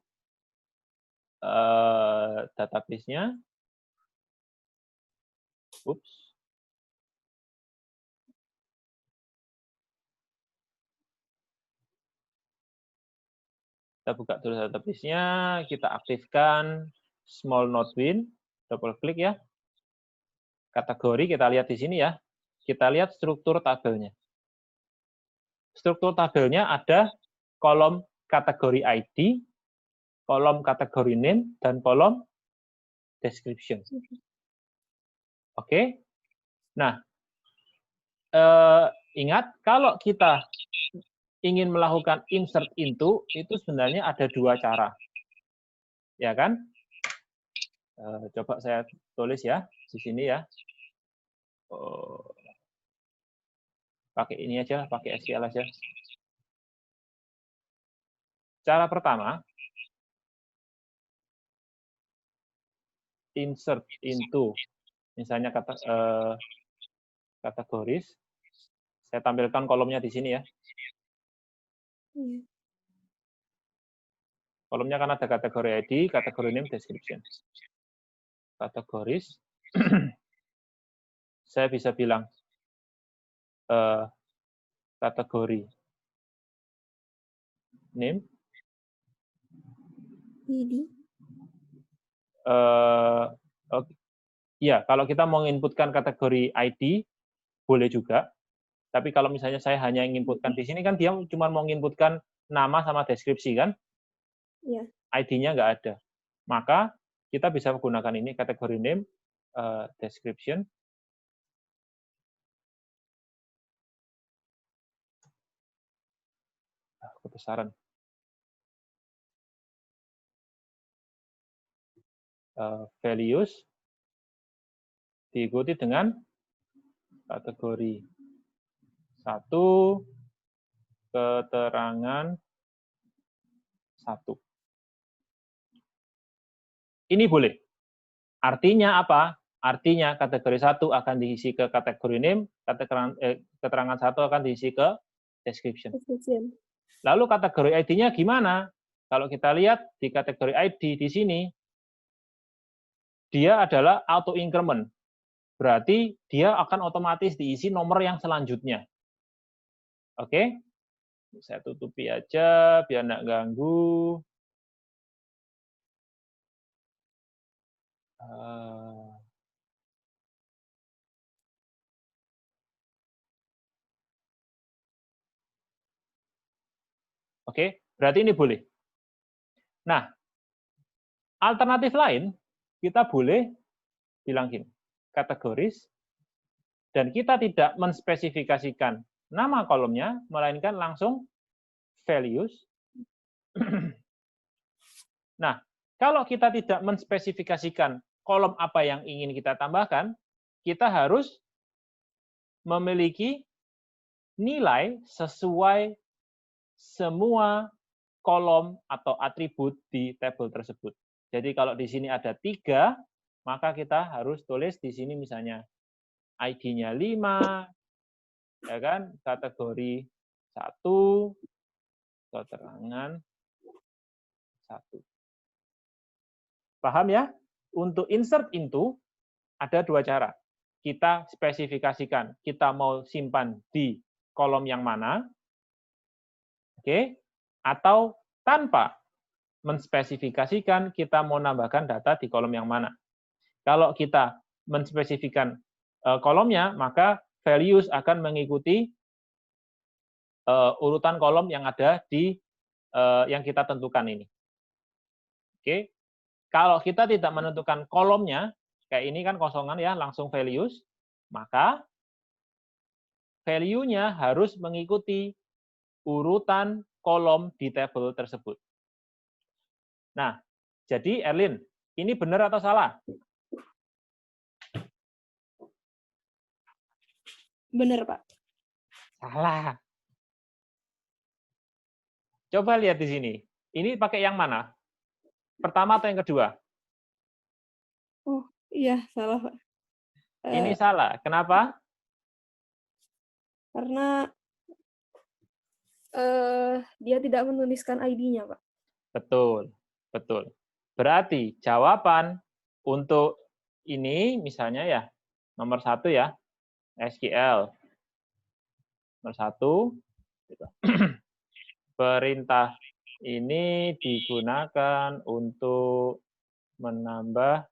database-nya. Ups. Kita buka dulu database-nya, kita aktifkan small node win, double klik ya. Kategori kita lihat di sini ya. Kita lihat struktur tabelnya. Struktur tabelnya ada kolom kategori ID, kolom kategori name, dan kolom description. Oke. Nah, ingat kalau kita ingin melakukan insert into, itu sebenarnya ada dua cara. Ya kan? Coba saya tulis ya, di sini ya. Pakai ini aja, pakai SQL aja. Cara pertama, insert into, misalnya kategoris. Saya tampilkan kolomnya di sini ya. Kolomnya kan ada kategori ID, kategori name, description. Kategoris. Saya bisa bilang kategori name. Ya, kalau kita mau menginputkan kategori ID, boleh juga. Tapi kalau misalnya saya hanya menginputkan di sini, kan dia cuma mau menginputkan nama sama deskripsi, kan? Iya. ID-nya nggak ada. Maka kita bisa menggunakan ini, kategori name, description. Kebesaran. Values diikuti dengan kategori 1, keterangan 1. Ini boleh. Artinya apa? Artinya kategori 1 akan diisi ke kategori name, keterangan 1 akan diisi ke description. Lalu kategori ID-nya gimana? Kalau kita lihat di kategori ID di sini, dia adalah auto increment. Berarti dia akan otomatis diisi nomor yang selanjutnya. Oke? Saya tutupi aja biar nggak ganggu. Oke, berarti ini boleh. Nah, alternatif lain, kita boleh bilang gini, kategoris, dan kita tidak menspesifikasikan nama kolomnya, melainkan langsung values. Nah, kalau kita tidak menspesifikasikan kolom apa yang ingin kita tambahkan, kita harus memiliki nilai sesuai semua kolom atau atribut di tabel tersebut. Jadi kalau di sini ada 3, maka kita harus tulis di sini misalnya ID-nya 5, ya kan? Kategori 1, keterangan 1. Paham ya? Untuk insert into ada dua cara. Kita spesifikasikan kita mau simpan di kolom yang mana, oke? Atau tanpa menspesifikasikan kita mau nambahkan data di kolom yang mana. Kalau kita menspesifikasikan kolomnya, maka values akan mengikuti urutan kolom yang ada di yang kita tentukan ini. Oke. Kalau kita tidak menentukan kolomnya, kayak ini kan kosongan ya, langsung values, maka value-nya harus mengikuti urutan kolom di tabel tersebut. Nah, jadi Erlin, ini benar atau salah? Bener, Pak. Salah. Coba lihat di sini. Ini pakai yang mana? Pertama atau yang kedua? Oh, iya, salah, Pak. Ini salah. Kenapa? Karena dia tidak menuliskan ID-nya, Pak. Betul, betul. Berarti jawaban untuk ini misalnya ya, nomor 1 ya, SQL. Nomor 1, gitu. Perintah ini digunakan untuk menambah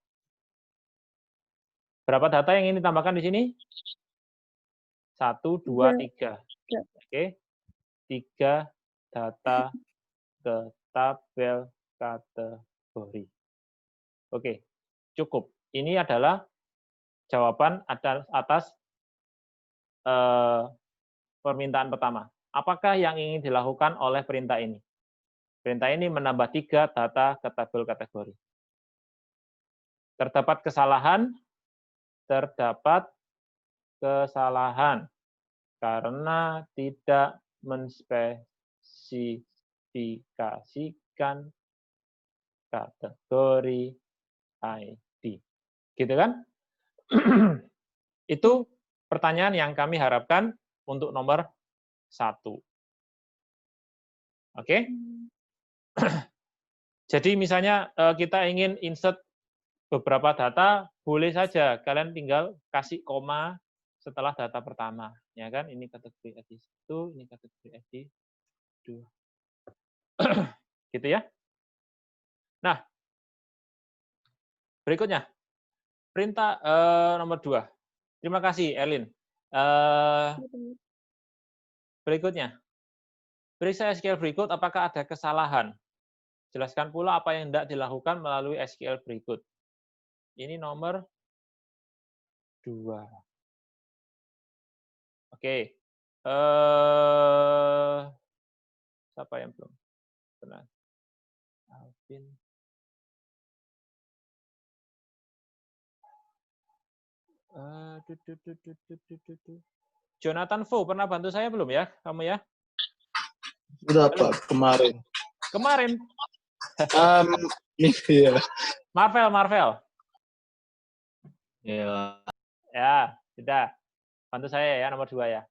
berapa data yang ingin ditambahkan di sini? 1, 2, 3. Oke. 3 data ke tabel kategori. Oke, cukup. Ini adalah jawaban atas permintaan pertama. Apakah yang ingin dilakukan oleh perintah ini? Perintah ini menambah 3 data ke tabel kategori. Terdapat kesalahan karena tidak menspesifikasikan kategori ID. Gitu kan? Itu pertanyaan yang kami harapkan untuk nomor 1. Oke? Jadi misalnya kita ingin insert beberapa data, boleh saja kalian tinggal kasih koma setelah data pertama, ya kan? Ini kategori ID 1, ini kategori ID 2. Gitu ya. Nah, berikutnya perintah nomor 2. Terima kasih, Erlin. Berikutnya, periksa SQL berikut apakah ada kesalahan. Jelaskan pula apa yang hendak dilakukan melalui SQL berikut. Ini nomor 2. Oke. Siapa yang belum? Benar. Alvin. Jonathan Fu, pernah bantu saya belum ya? Kamu ya? Sudah, Pak, kemarin. Kemarin? Iya. Marvel. Ya. Ya, sudah. Bantu saya ya, nomor 2 ya.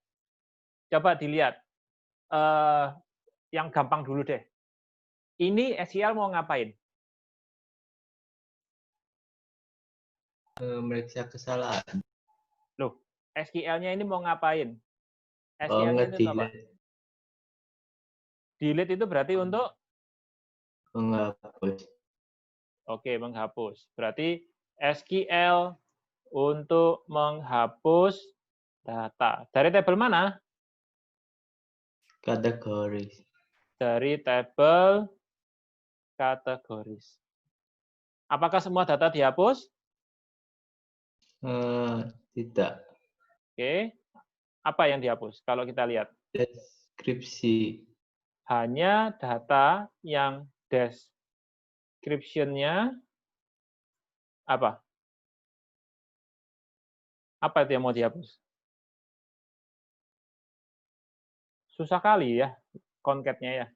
Coba dilihat. Yang gampang dulu deh. Ini SQL mau ngapain? Meriksa kesalahan. Loh, SQL-nya ini mau ngapain? Oh, SQL-nya itu apa? nge-delete. Delete itu berarti untuk? Menghapus. Oke, menghapus. Berarti SQL untuk menghapus data. Dari tabel mana? Kategoris. Dari tabel kategoris. Apakah semua data dihapus? Tidak. Oke. Apa yang dihapus kalau kita lihat? Deskripsi. Hanya data yang description-nya apa? Apa itu yang mau dihapus? Susah kali ya, concate-nya ya.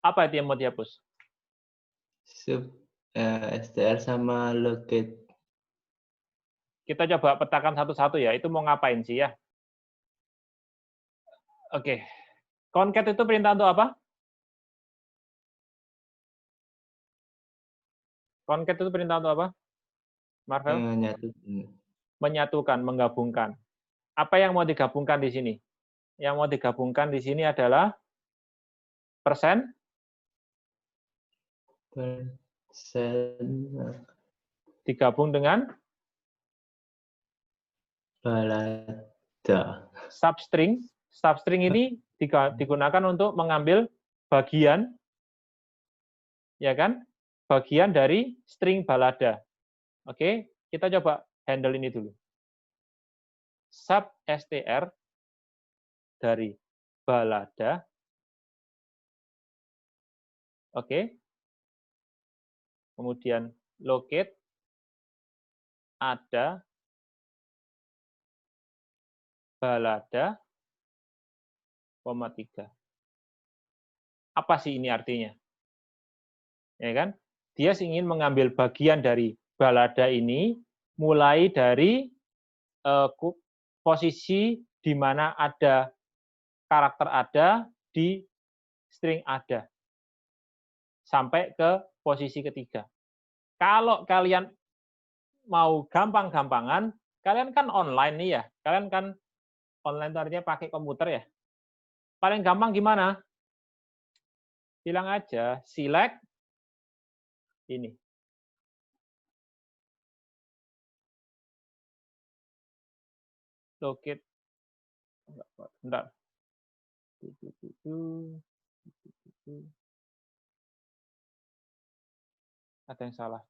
Apa itu yang mau dihapus? STR sama locate. Kita coba petakan satu-satu ya, itu mau ngapain sih ya? Oke. Concate itu perintah untuk apa? Concate itu perintah untuk apa? Marvel? Menyatukan, menggabungkan. Apa yang mau digabungkan di sini? Yang mau digabungkan di sini adalah persen, digabung dengan balada. Substring. Substring ini digunakan untuk mengambil bagian, ya kan? Bagian dari string balada. Oke, kita coba handle ini dulu. Sub str dari balada. Oke. Kemudian locate ada balada, 3. Apa sih ini artinya? Ya kan? Dia ingin mengambil bagian dari balada ini, mulai dari posisi di mana ada karakter ada di string ada, sampai ke posisi ketiga. Kalau kalian mau gampang-gampangan, kalian kan online nih ya. Kalian kan online itu artinya pakai komputer ya. Paling gampang gimana? Bilang aja select ini. Locate. Bentar. Ada yang salah.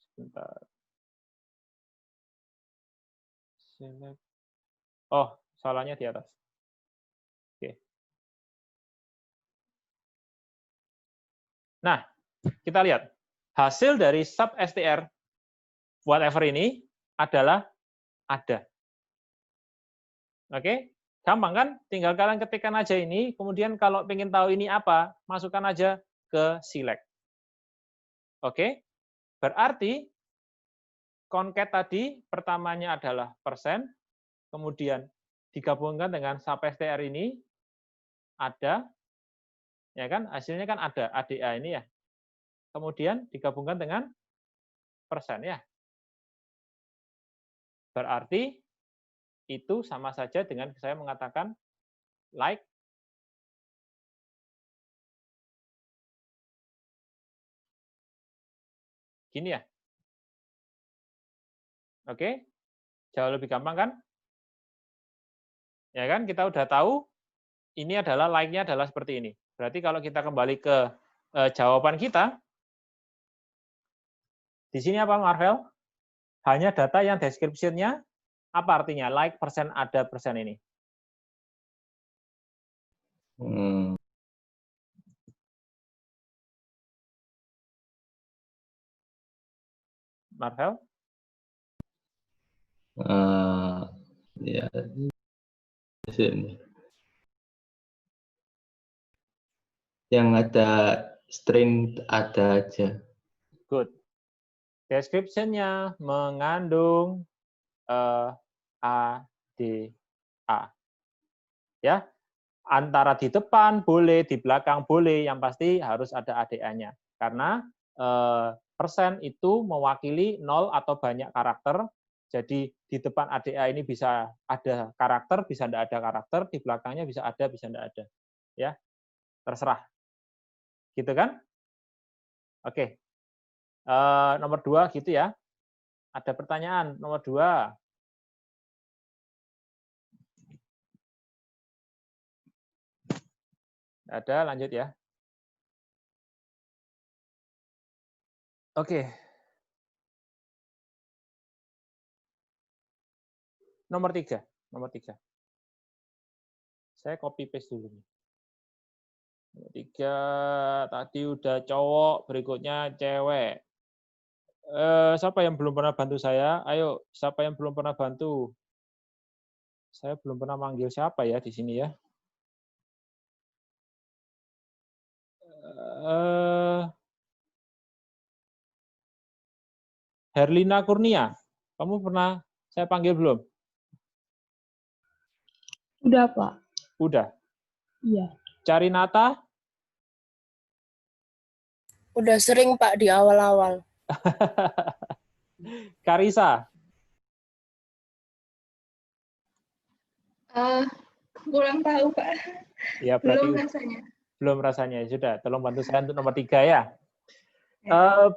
Sebentar. Select. Oh, salahnya di atas. Oke. Nah, kita lihat. Hasil dari sub str whatever ini adalah ada. Oke? Gampang kan? Tinggal kalian ketikkan aja ini, kemudian kalau ingin tahu ini apa, masukkan aja ke select. Oke? Berarti concat tadi pertamanya adalah persen, kemudian digabungkan dengan substr ini ada, ya kan? Hasilnya kan ada ADA ini ya. Kemudian digabungkan dengan persen ya. Berarti itu sama saja dengan saya mengatakan like gini ya. Oke? Jauh lebih gampang kan? Ya kan? Kita udah tahu ini adalah like-nya adalah seperti ini. Berarti kalau kita kembali ke jawaban kita, di sini apa Marvel? Hanya data yang description-nya, apa artinya? Like, persen, ada, persen ini. Marvel? Ya, sini. Yang ada string ada aja. Good. Description-nya mengandung A, D, A. Ya, antara di depan boleh, di belakang boleh, yang pasti harus ada ADA-nya. Karena persen itu mewakili 0 atau banyak karakter, jadi di depan ADA ini bisa ada karakter, bisa tidak ada karakter, di belakangnya bisa ada, bisa tidak ada. Ya, terserah. Gitu kan? Oke. Nomor 2 gitu ya. Ada pertanyaan nomor 2. Ada, lanjut ya. Oke. Nomor 3. Saya copy paste dulu nih. Nomor 3 tadi udah cowok, berikutnya cewek. Siapa yang belum pernah bantu saya? Ayo, siapa yang belum pernah bantu? Saya belum pernah manggil siapa ya di sini ya. Herlina Kurnia, kamu pernah saya panggil belum? Udah, Pak. Udah. Iya. Carinata? Udah sering, Pak, di awal-awal. Karisa? Kurang tahu, Pak. Ya, berarti Belum rasanya. belum rasanya. Sudah, tolong bantu saya untuk nomor 3 ya.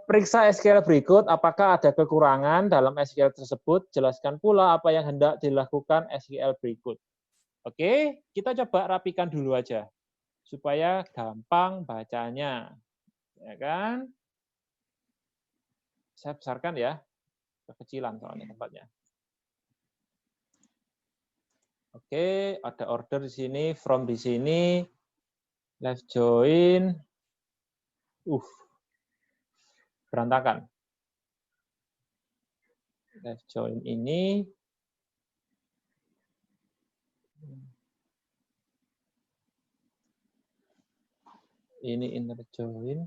Periksa SQL berikut, apakah ada kekurangan dalam SQL tersebut, jelaskan pula apa yang hendak dilakukan SQL berikut. Oke, kita coba rapikan dulu aja, supaya gampang bacanya. Ya kan? Saya besarkan ya, kekecilan soalnya tempatnya. Oke, ada order di sini, from di sini, left join, berantakan. Left join ini, Ini inner join.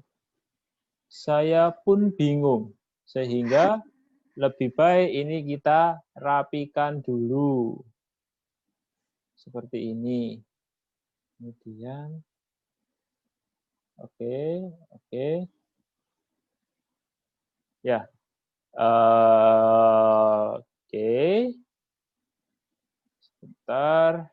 Saya pun bingung. Sehingga lebih baik ini kita rapikan dulu. Seperti ini. Kemudian, oke. Ya, oke. Sebentar.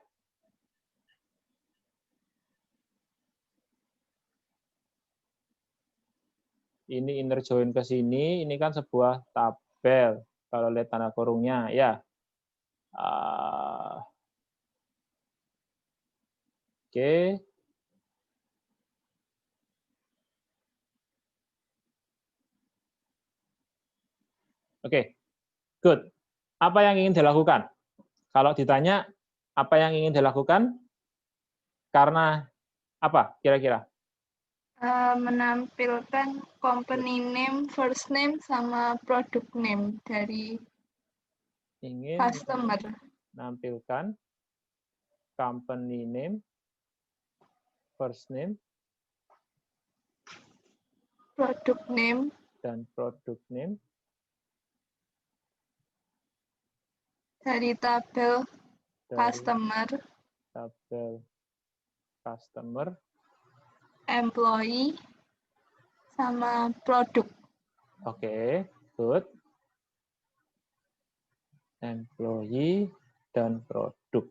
Ini inner join ke sini, ini kan sebuah tabel. Kalau lihat tanda kurungnya, ya. Oke. Oke, good. Apa yang ingin dilakukan? Kalau ditanya, apa yang ingin dilakukan? Karena apa kira-kira? Menampilkan company name, first name, sama product name dari Ingin customer. menampilkan company name, first name, Product name dan product name dari tabel dari customer, tabel customer, employee, sama produk. Oke, good. Employee dan produk.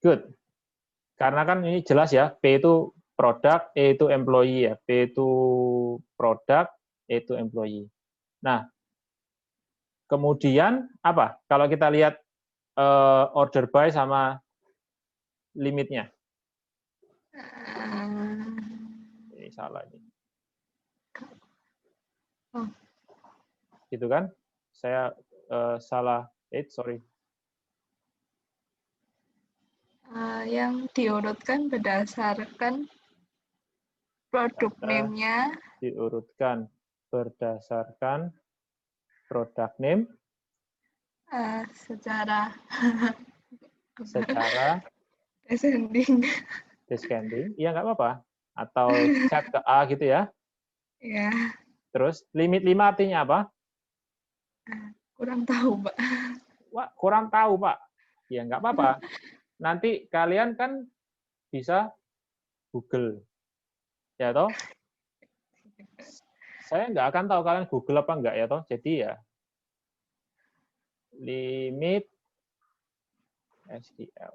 Good. Karena kan ini jelas ya, P itu produk, E itu employee ya. P itu produk, E itu employee. Nah, kemudian apa? Kalau kita lihat order by sama limitnya. Ini salah ini. Oh. Gitu kan? Saya salah. Sorry. Yang diurutkan berdasarkan produk name-nya. Diurutkan berdasarkan product name. Secara descending. Iya, nggak apa-apa. Atau set ke A gitu ya. Ya. Terus limit 5 artinya apa? Kurang tahu, Pak. Wah, kurang tahu, Pak. Ya, nggak apa-apa. Nanti kalian kan bisa Google. Ya, toh? Saya nggak akan tahu kalian Google apa nggak, ya, toh? Jadi ya, limit SQL.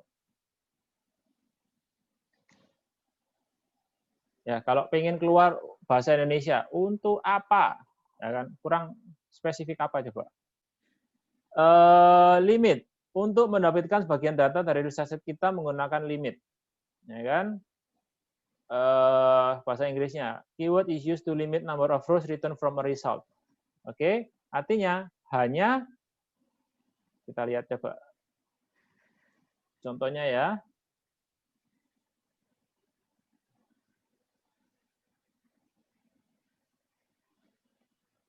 Ya, kalau pengen keluar bahasa Indonesia, untuk apa? Ya kan? Kurang spesifik apa coba? Limit. Untuk mendapatkan sebagian data dari dataset kita menggunakan limit. Ya kan? Bahasa Inggrisnya, keyword is used to limit number of rows written from a result. Oke, artinya hanya, kita lihat coba. Contohnya ya.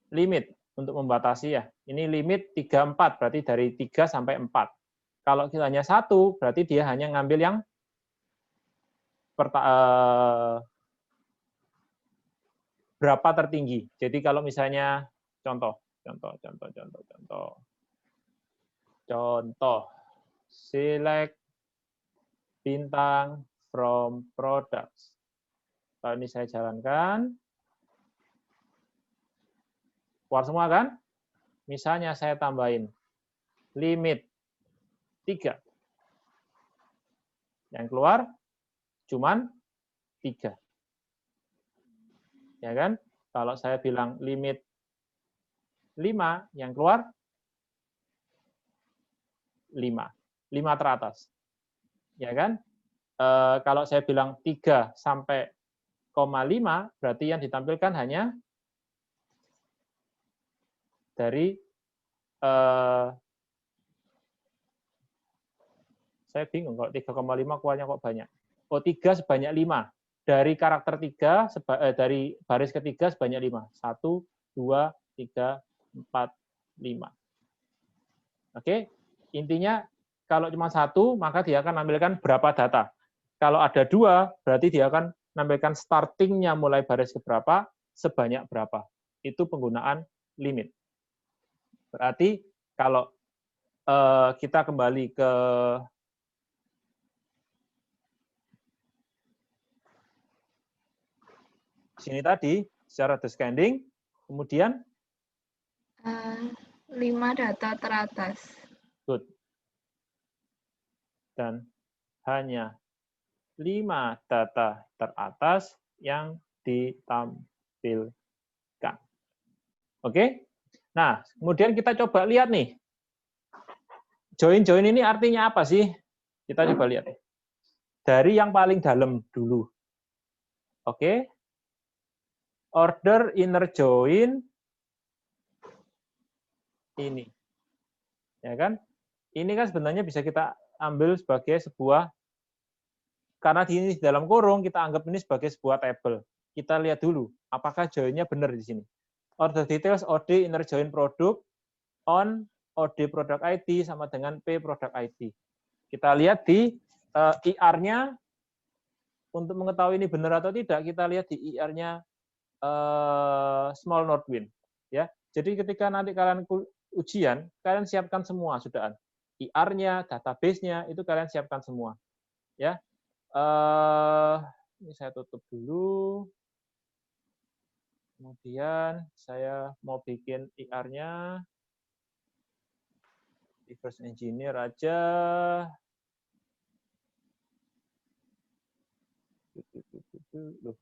Limit untuk membatasi ya. Ini limit 3, 4, berarti dari 3 sampai 4. Kalau kita hanya 1, berarti dia hanya ngambil yang berapa tertinggi. Jadi kalau misalnya contoh, select bintang from products. Kalau ini saya jalankan, keluar semua kan? Misalnya saya tambahin limit 3. Yang keluar cuman 3. Ya kan? Kalau saya bilang limit 5, yang keluar 5. 5 teratas. Ya kan? Kalau saya bilang 3 sampai 0,5, berarti yang ditampilkan hanya dari saya bingung kalau 3,5 keluarnya kok banyak. Oh, 3 sebanyak 5. Dari karakter 3, dari baris ketiga sebanyak 5. 1, 2, 3, 4, 5. Oke, intinya kalau cuma 1, maka dia akan menampilkan berapa data. Kalau ada 2, berarti dia akan menampilkan startingnya mulai baris keberapa, sebanyak berapa. Itu penggunaan limit. Berarti kalau kita kembali ke sini tadi, secara descending, kemudian 5 data teratas. good. Dan hanya 5 data teratas yang ditampilkan. Oke? Nah, kemudian kita coba lihat nih. Join-join ini artinya apa sih? Kita coba lihat. Dari yang paling dalam dulu. Oke? Order inner join ini. Ya kan? Ini kan sebenarnya bisa kita ambil sebagai sebuah, karena di dalam kurung kita anggap ini sebagai sebuah table. Kita lihat dulu, apakah join-nya benar di sini. Order details OD inner join product on OD product ID sama dengan P product ID. Kita lihat di IR-nya, untuk mengetahui ini benar atau tidak, kita lihat di IR-nya small node win. Ya. Jadi ketika nanti kalian ujian, kalian siapkan semua sudahan. IR-nya, database-nya, itu kalian siapkan semua. Ya. Ini saya tutup dulu. Kemudian saya mau bikin IR-nya. Reverse engineer aja. Loh.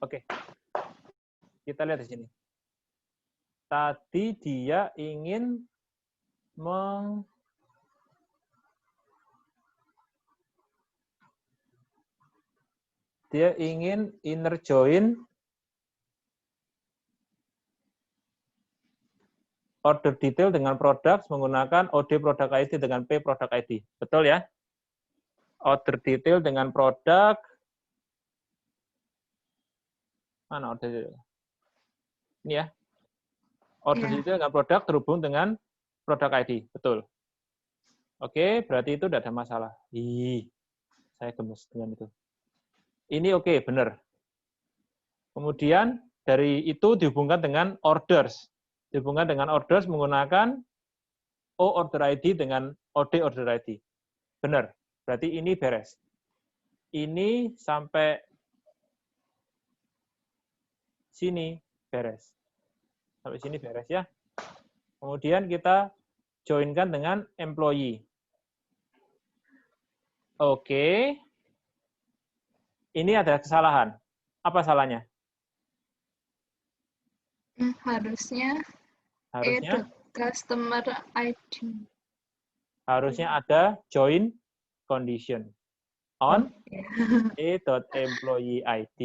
Oke. Kita lihat di sini. Tadi dia ingin inner join order detail dengan product menggunakan OD product ID dengan P product ID. Betul ya? Order detail dengan produk. Mana order detail? Ini ya. Order detail dengan produk terhubung dengan product ID. Betul. Oke, berarti itu tidak ada masalah. Saya gemes dengan itu. Ini oke, benar. Kemudian dari itu dihubungkan dengan orders. Dihubungkan dengan orders menggunakan O order ID dengan OD order ID. Benar. Berarti ini beres. Ini sampai sini beres. Sampai sini beres ya. Kemudian kita joinkan dengan employee. Oke. Ini ada kesalahan. Apa salahnya? Harusnya customer ID. Harusnya ada join condition on a.employee ID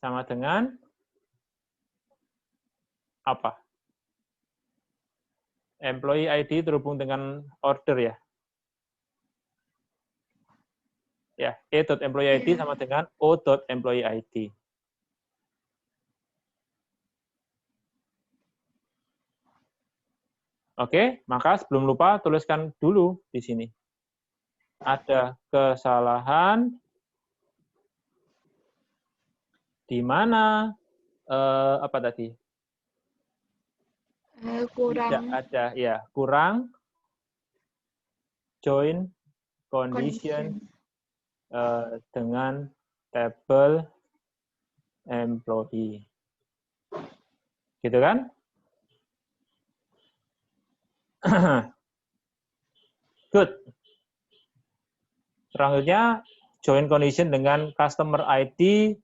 sama dengan apa? Employee ID terhubung dengan order ya. Ya, a.employee ID sama dengan o.employee ID. Oke, maka sebelum lupa tuliskan dulu di sini. Ada kesalahan di mana apa tadi? Kurang. Tidak ada, ya, kurang join condition dengan table employee. Gitu kan? Good. Selanjutnya, join condition dengan customer ID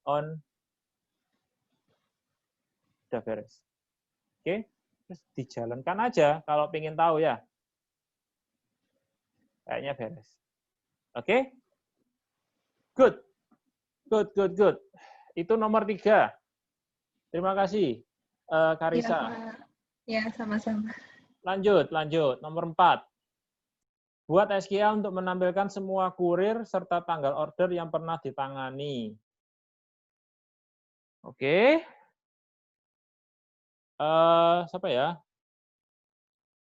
on udah beres. Oke, terus dijalankan aja kalau pengen tahu ya. Kayaknya beres. Oke? Good. Good. Itu nomor 3. Terima kasih, Ya, Karisa. Pak. Ya, sama-sama. Lanjut. Nomor 4. Buat SKA untuk menampilkan semua kurir serta tanggal order yang pernah ditangani. Oke. Siapa ya?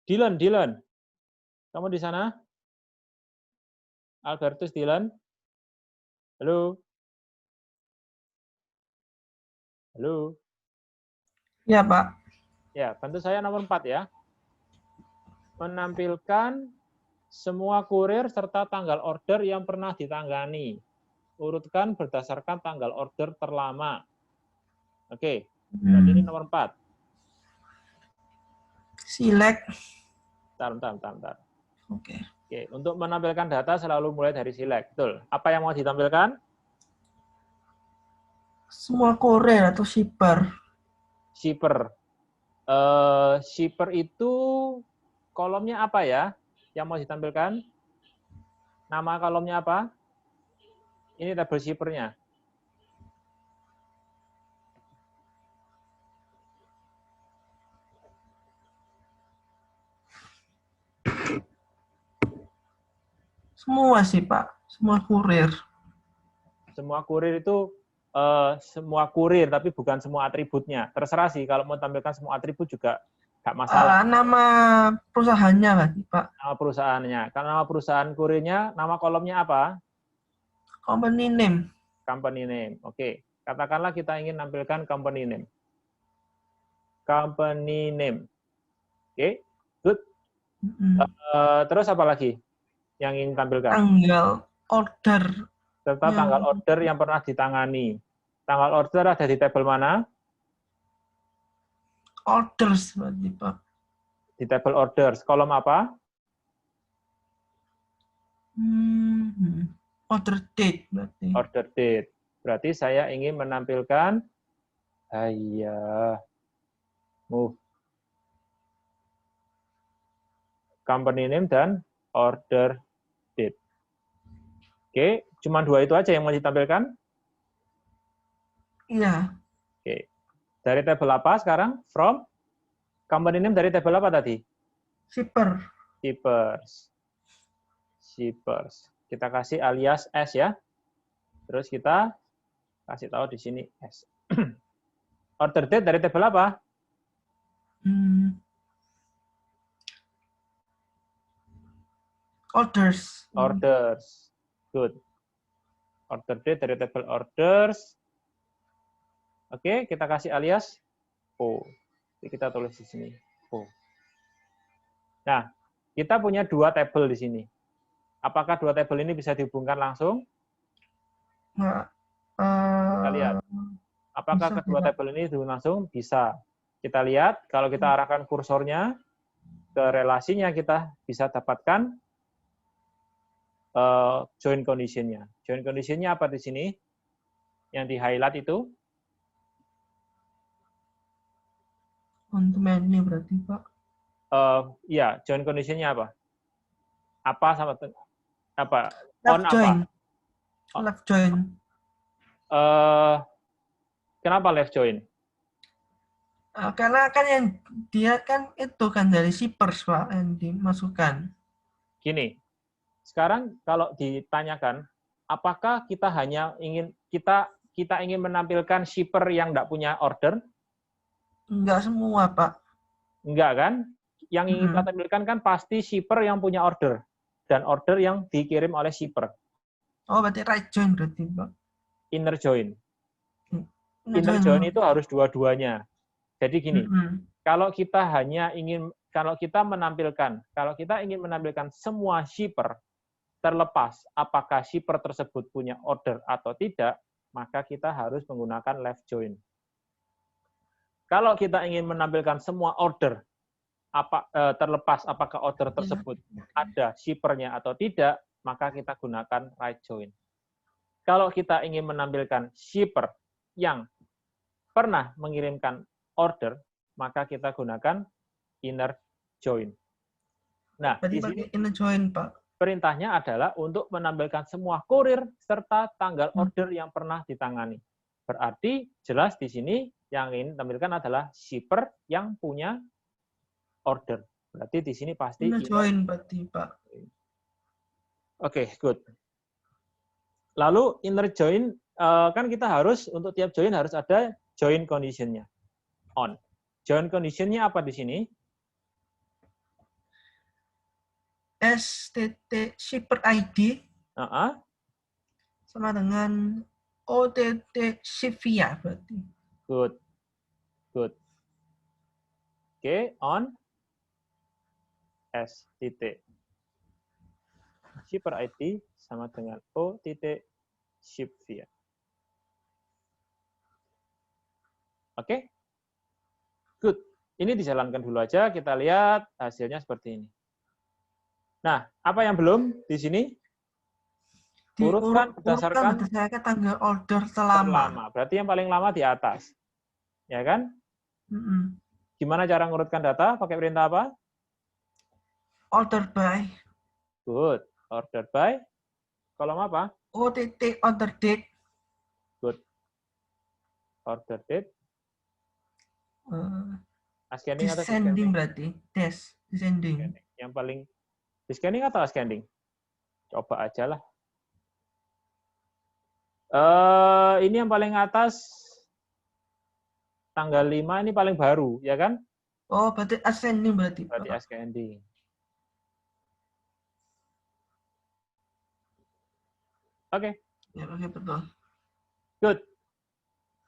Dylan. Kamu di sana? Albertus Dylan? Halo? Ya, Pak. Ya, bantu saya nomor 4 ya. Menampilkan semua kurir serta tanggal order yang pernah ditangani. Urutkan berdasarkan tanggal order terlama. Oke, berarti ini nomor 4. Select. Bentar. Oke. Oke, untuk menampilkan data selalu mulai dari select. Betul. Apa yang mau ditampilkan? Semua kurir atau shipper. Shipper. Shipper itu kolomnya apa ya yang mau ditampilkan? Nama kolomnya apa? Ini tabel shippernya. Semua sih, Pak. Semua kurir. Semua kurir itu semua kurir, tapi bukan semua atributnya. Terserah sih, kalau mau tampilkan semua atribut juga nggak masalah. Nama perusahaannya lagi, Pak. Nama perusahaannya. Kalau nama perusahaan kurirnya, nama kolomnya apa? Company name. Company name. Oke. Katakanlah kita ingin nampilkan company name. Company name. Oke, good. Terus apa lagi yang ingin tampilkan? Tanggal order. Serta tanggal order yang pernah ditangani. Tanggal order ada di tabel mana? Orders, berarti, Pak. Di tabel orders. Kolom apa? Order date, berarti. Order date. Berarti saya ingin menampilkan move company name dan order date. Oke, cuma 2 itu aja yang mau ditampilkan? Iya. Oke. Dari tabel apa sekarang? From? Company name dari tabel apa tadi? Shipper. Shippers. Kita kasih alias S ya. Terus kita kasih tahu di sini S. Order date dari tabel apa? Orders. Good. Order date dari tabel orders. Oke, kita kasih alias O. Jadi kita tulis di sini O. Nah, kita punya 2 tabel di sini. Apakah 2 tabel ini bisa dihubungkan langsung? Kita lihat. Apakah kedua tabel ini dihubungkan langsung? Bisa. Kita lihat, kalau kita arahkan kursornya ke relasinya, kita bisa dapatkan join condition-nya. Join condition-nya apa di sini? Yang di-highlight itu? On demand-nya berarti, Pak. Iya, join condition-nya apa? Apa sama apa? On Left join. apa? Left join. Kenapa left join? Karena kan yang dia kan itu kan dari shippers, Pak, yang dimasukkan. Gini, sekarang kalau ditanyakan, apakah kita hanya ingin kita ingin menampilkan shipper yang tidak punya order? Enggak semua, Pak. Enggak kan? Yang ingin kita tampilkan kan pasti shipper yang punya order dan order yang dikirim oleh shipper. Oh, berarti right join berarti, Pak. Inner join. Inner join itu harus dua-duanya. Jadi gini, kalau kita ingin menampilkan semua shipper, terlepas apakah shipper tersebut punya order atau tidak, maka kita harus menggunakan left join. Kalau kita ingin menampilkan semua order, terlepas apakah order tersebut ada shippernya atau tidak, maka kita gunakan right join. Kalau kita ingin menampilkan shipper yang pernah mengirimkan order, maka kita gunakan inner join. Nah, berarti di sini inner join, Pak. perintahnya adalah untuk menampilkan semua kurir serta tanggal order yang pernah ditangani. Berarti jelas di sini yang ingin ditampilkan adalah shipper yang punya order. Berarti di sini pasti Ini join berarti, Pak. Oke, good. Lalu inner join, kan kita harus untuk tiap join harus ada join condition-nya. On. Join condition-nya apa di sini? STT shipper ID sama dengan OTT ship via berarti. Good. Good. Oke, on S titik shipper ID sama dengan O titik ship via. Oke? Good. Ini dijalankan dulu aja, kita lihat hasilnya seperti ini. Nah, apa yang belum di sini? Urutkan berdasarkan tanggal order terlama. Berarti yang paling lama di atas. Ya kan? Gimana cara ngurutkan data? Pakai perintah apa? Order by. Good. Order by. Kolom apa? OTT order date. Good. Order date. Ascending atau Descending berarti. Descending. Yang paling descending atau ascending? Coba aja lah. Ini yang paling atas tanggal 5 ini paling baru, ya kan? Oh, berarti ascending berarti. Berarti ascending. Oke. Ya, oke, betul. Good.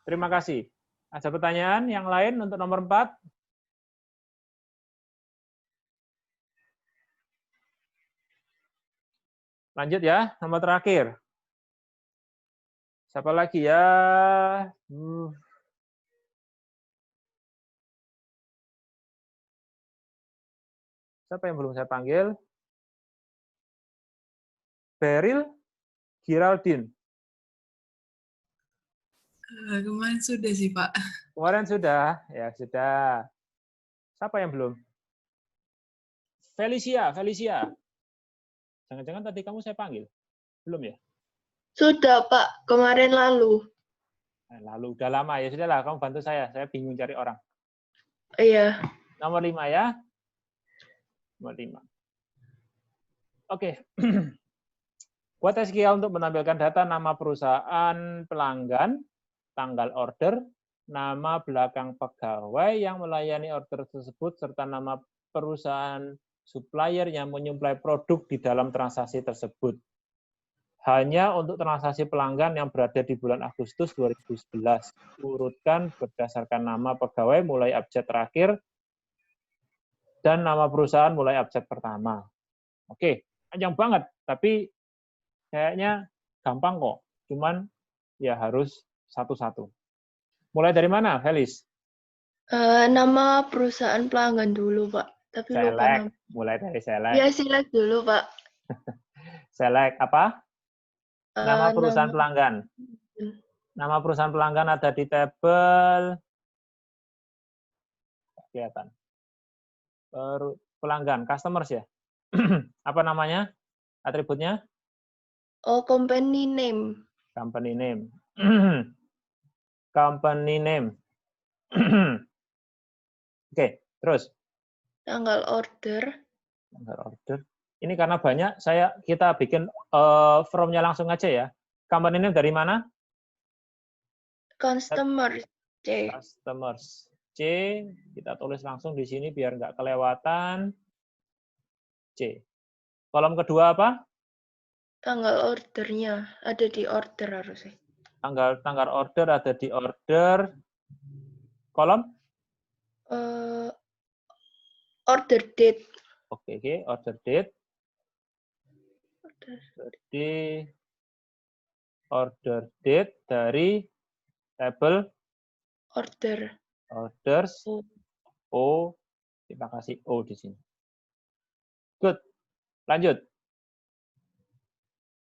Terima kasih. Ada pertanyaan yang lain untuk nomor 4? Lanjut ya, nomor terakhir. Siapa lagi ya? Siapa yang belum saya panggil? Beryl Giraldine. Kemarin sudah sih, Pak. Kemarin sudah? Ya, sudah. Siapa yang belum? Felicia. Jangan-jangan tadi kamu saya panggil? Belum ya? Sudah, Pak. Kemarin lalu. Lalu, udah lama ya. Sudahlah, kamu bantu saya. Saya bingung cari orang. Iya. Nomor 5 ya. Nomor 5. Oke. Buat SQL untuk menampilkan data nama perusahaan pelanggan, tanggal order, nama belakang pegawai yang melayani order tersebut, serta nama perusahaan supplier yang menyuplai produk di dalam transaksi tersebut. Hanya untuk transaksi pelanggan yang berada di bulan Agustus 2011. Urutkan berdasarkan nama pegawai mulai abjad terakhir dan nama perusahaan mulai abjad pertama. Oke, panjang banget, tapi kayaknya gampang kok. Cuman ya harus satu-satu. Mulai dari mana, Felis? Nama perusahaan pelanggan dulu, Pak. Tapi lupa nama. Mulai dari select. Ya, select dulu, Pak. Select apa? Nama perusahaan pelanggan. Nama perusahaan pelanggan ada di tabel. Kelihatan. Pelanggan, customers ya. Apa namanya? Atributnya? Oh, company name. Company name. Company name. Oke, terus. Tanggal order. Tanggal order. Ini karena banyak, kita bikin from-nya langsung aja ya. Company name dari mana? Customer C. Customers C. Kita tulis langsung di sini biar nggak kelewatan. C. Kolom kedua apa? Tanggal ordernya ada di order harusnya. Tanggal order ada di order. Kolom? Order date. Oke, order date. Jadi order date dari tabel orders. O, kita kasih O di sini. Good. Lanjut.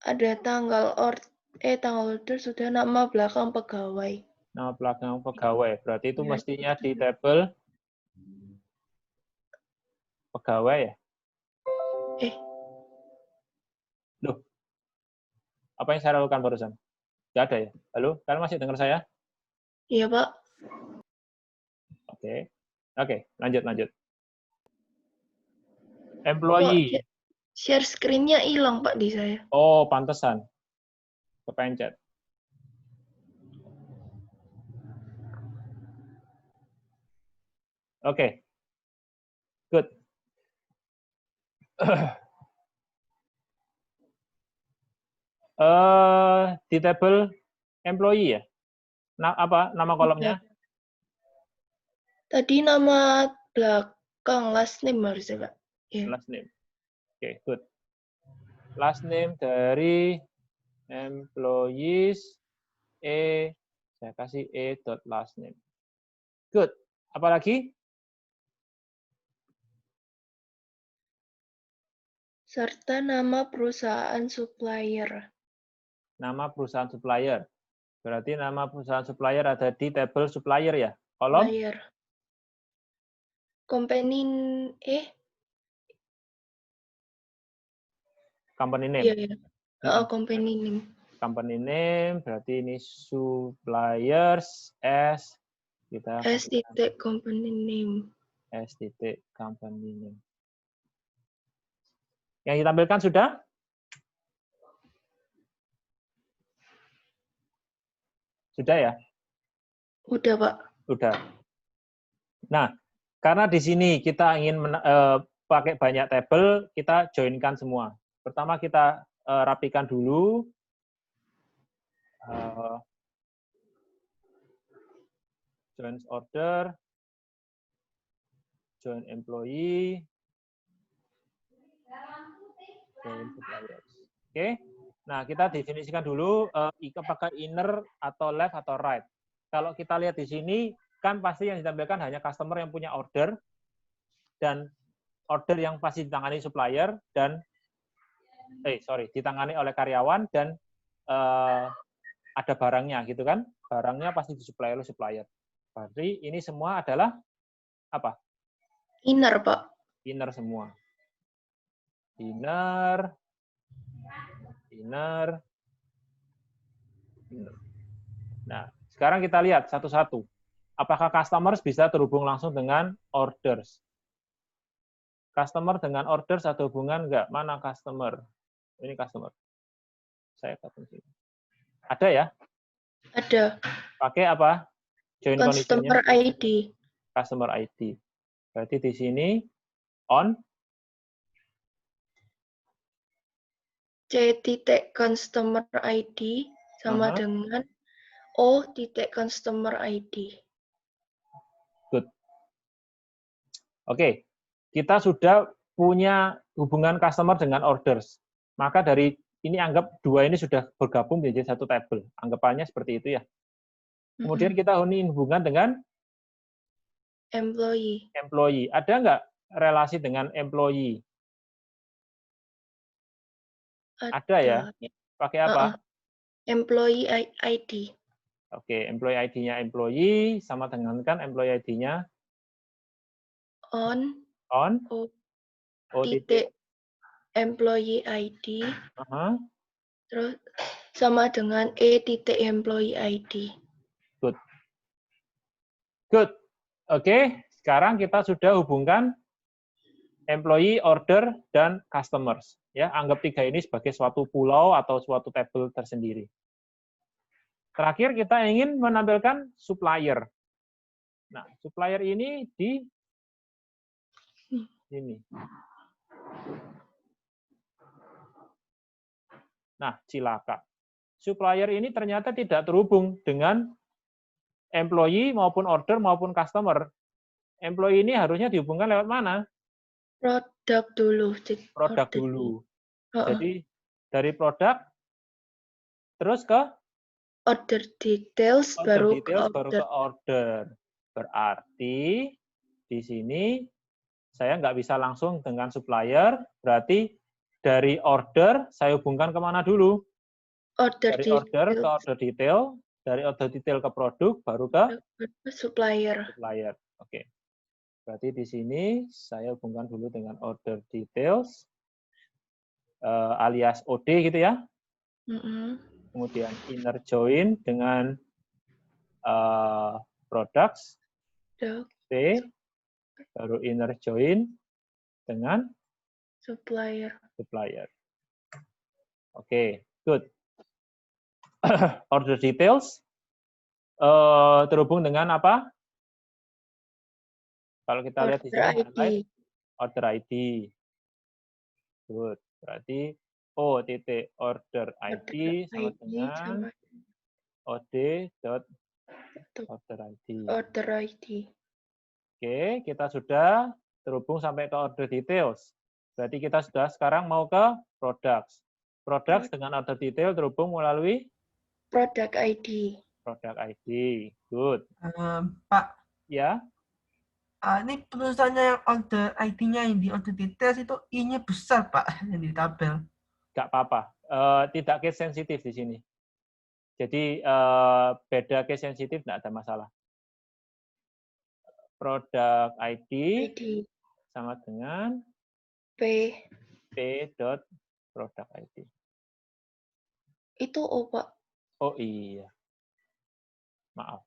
Ada tanggal order sudah, nama belakang pegawai. Nama belakang pegawai. Berarti itu mestinya di tabel pegawai ya? Apa yang saya lakukan barusan? Nggak ada ya? Halo, kalian masih dengar saya? Iya, Pak. Oke. Oke, lanjut. Kok Employee. share screen-nya hilang, Pak, di saya? Oh, pantesan. Kepencet. Oke. Good. Di tabel employee ya? Apa nama kolomnya? Tadi nama belakang last name harusnya, Pak. Iya. Last name. Oke, good. Last name dari employees saya kasih dot last name. Good. Apalagi? Serta nama perusahaan supplier. Nama perusahaan supplier. Berarti nama perusahaan supplier ada di tabel supplier ya? Kolom? Supplier. Company Company name. Iya. Company name. Company name berarti ini suppliers S kita S titik company name. S titik company name. Yang ditampilkan sudah? Sudah ya? Udah, Pak. Sudah. Nah, karena di sini kita ingin pakai banyak tabel, kita joinkan semua. Pertama kita rapikan dulu. Join order, join employee, join suppliers. Oke. Nah, kita definisikan dulu apakah inner atau left atau right. Kalau kita lihat di sini, kan pasti yang ditampilkan hanya customer yang punya order, dan order yang pasti ditangani supplier, dan ditangani oleh karyawan, dan ada barangnya, gitu kan. Barangnya pasti disuplai oleh supplier. Berarti ini semua adalah apa? Inner, Pak. Inner semua. Inner. Nah, sekarang kita lihat satu-satu. Apakah customers bisa terhubung langsung dengan orders? Customer dengan orders ada hubungan nggak? Mana customer? Ini customer. Saya ketemu sini. Ada ya? Ada. Pakai apa? Join Customer ID. Customer ID. Berarti di sini on C titik customer ID sama dengan O titik customer ID. Good. Oke. Kita sudah punya hubungan customer dengan orders. Maka dari ini anggap dua ini sudah bergabung menjadi satu tabel. Anggapannya seperti itu ya. Kemudian kita hubungan dengan employee. Ada nggak relasi dengan employee? Ada ya? Pakai apa? Employee ID. Oke, employee ID-nya employee sama dengan kan employee ID-nya On O titik employee ID. Terus sama dengan E titik employee ID. Good. Oke, sekarang kita sudah hubungkan employee, order, dan customers. Ya, anggap tiga ini sebagai suatu pulau atau suatu tabel tersendiri. Terakhir kita ingin menampilkan supplier. Nah, supplier ini di sini. Nah, cilaka. Supplier ini ternyata tidak terhubung dengan employee maupun order maupun customer. Employee ini harusnya dihubungkan lewat mana? Produk dulu. Produk dulu. Jadi dari produk terus ke order details baru ke order. Berarti di sini saya nggak bisa langsung dengan supplier, berarti dari order saya hubungkan kemana dulu? Dari order ke order detail, dari order detail ke produk, baru ke supplier. Oke. Berarti di sini saya hubungkan dulu dengan order details, alias OD gitu ya. Kemudian inner join dengan products, P, baru inner join dengan Supplier. supplier. Oke, good. Order details terhubung dengan apa? Kalau kita lihat di Order sini, ID. highlight order ID. Good. Berarti O titik order ID sama dengan OD dot order ID. Order ID. Oke, kita sudah terhubung sampai ke order details. Berarti kita sudah sekarang mau ke products. Products dengan order detail terhubung melalui Product ID. product ID. Good. Pak, Ya, ini penulisannya yang order ID-nya yang di order details itu I-nya besar, Pak, yang di tabel. nggak apa-apa. Tidak case sensitif di sini. Jadi beda case sensitif nggak ada masalah. Product ID sama dengan P. P. Product ID. Itu O, Pak. Oh iya. Maaf.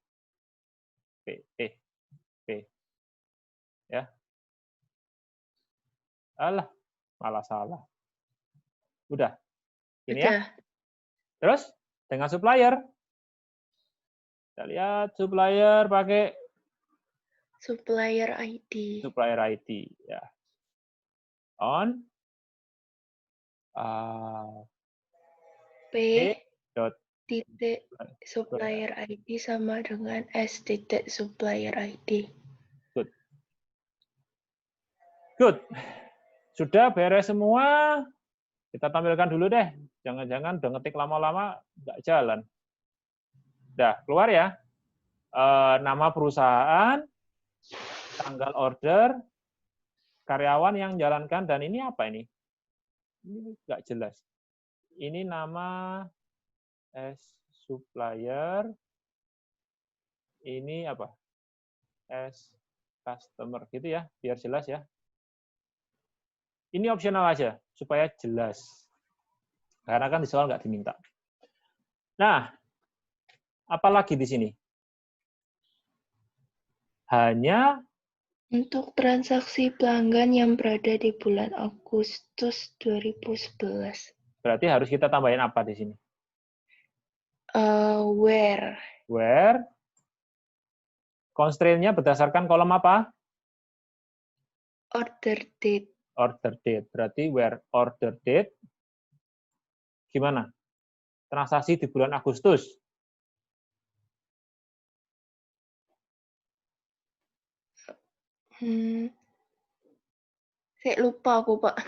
P. Ya. Alah, malah salah. Udah. Ini ya. Terus dengan supplier. Kita lihat supplier pakai Supplier ID. supplier ID ya. On P titik supplier ID sama dengan S titik supplier ID. Good. Sudah beres semua. Kita tampilkan dulu deh. Jangan-jangan udah ngetik lama-lama nggak jalan. Udah, keluar ya. Nama perusahaan, tanggal order, karyawan yang jalankan, dan ini apa ini? Ini nggak jelas. Ini nama S supplier, ini apa? S customer, gitu ya, biar jelas ya. Ini opsional aja, supaya jelas. Karena kan di soal nggak diminta. Nah, apalagi di sini? Hanya untuk transaksi pelanggan yang berada di bulan Agustus 2011. Berarti harus kita tambahin apa di sini? Where. Where. Constraint-nya berdasarkan kolom apa? Order date. Order date. Berarti where order date. Gimana? Transaksi di bulan Agustus. Saya lupa aku, Pak.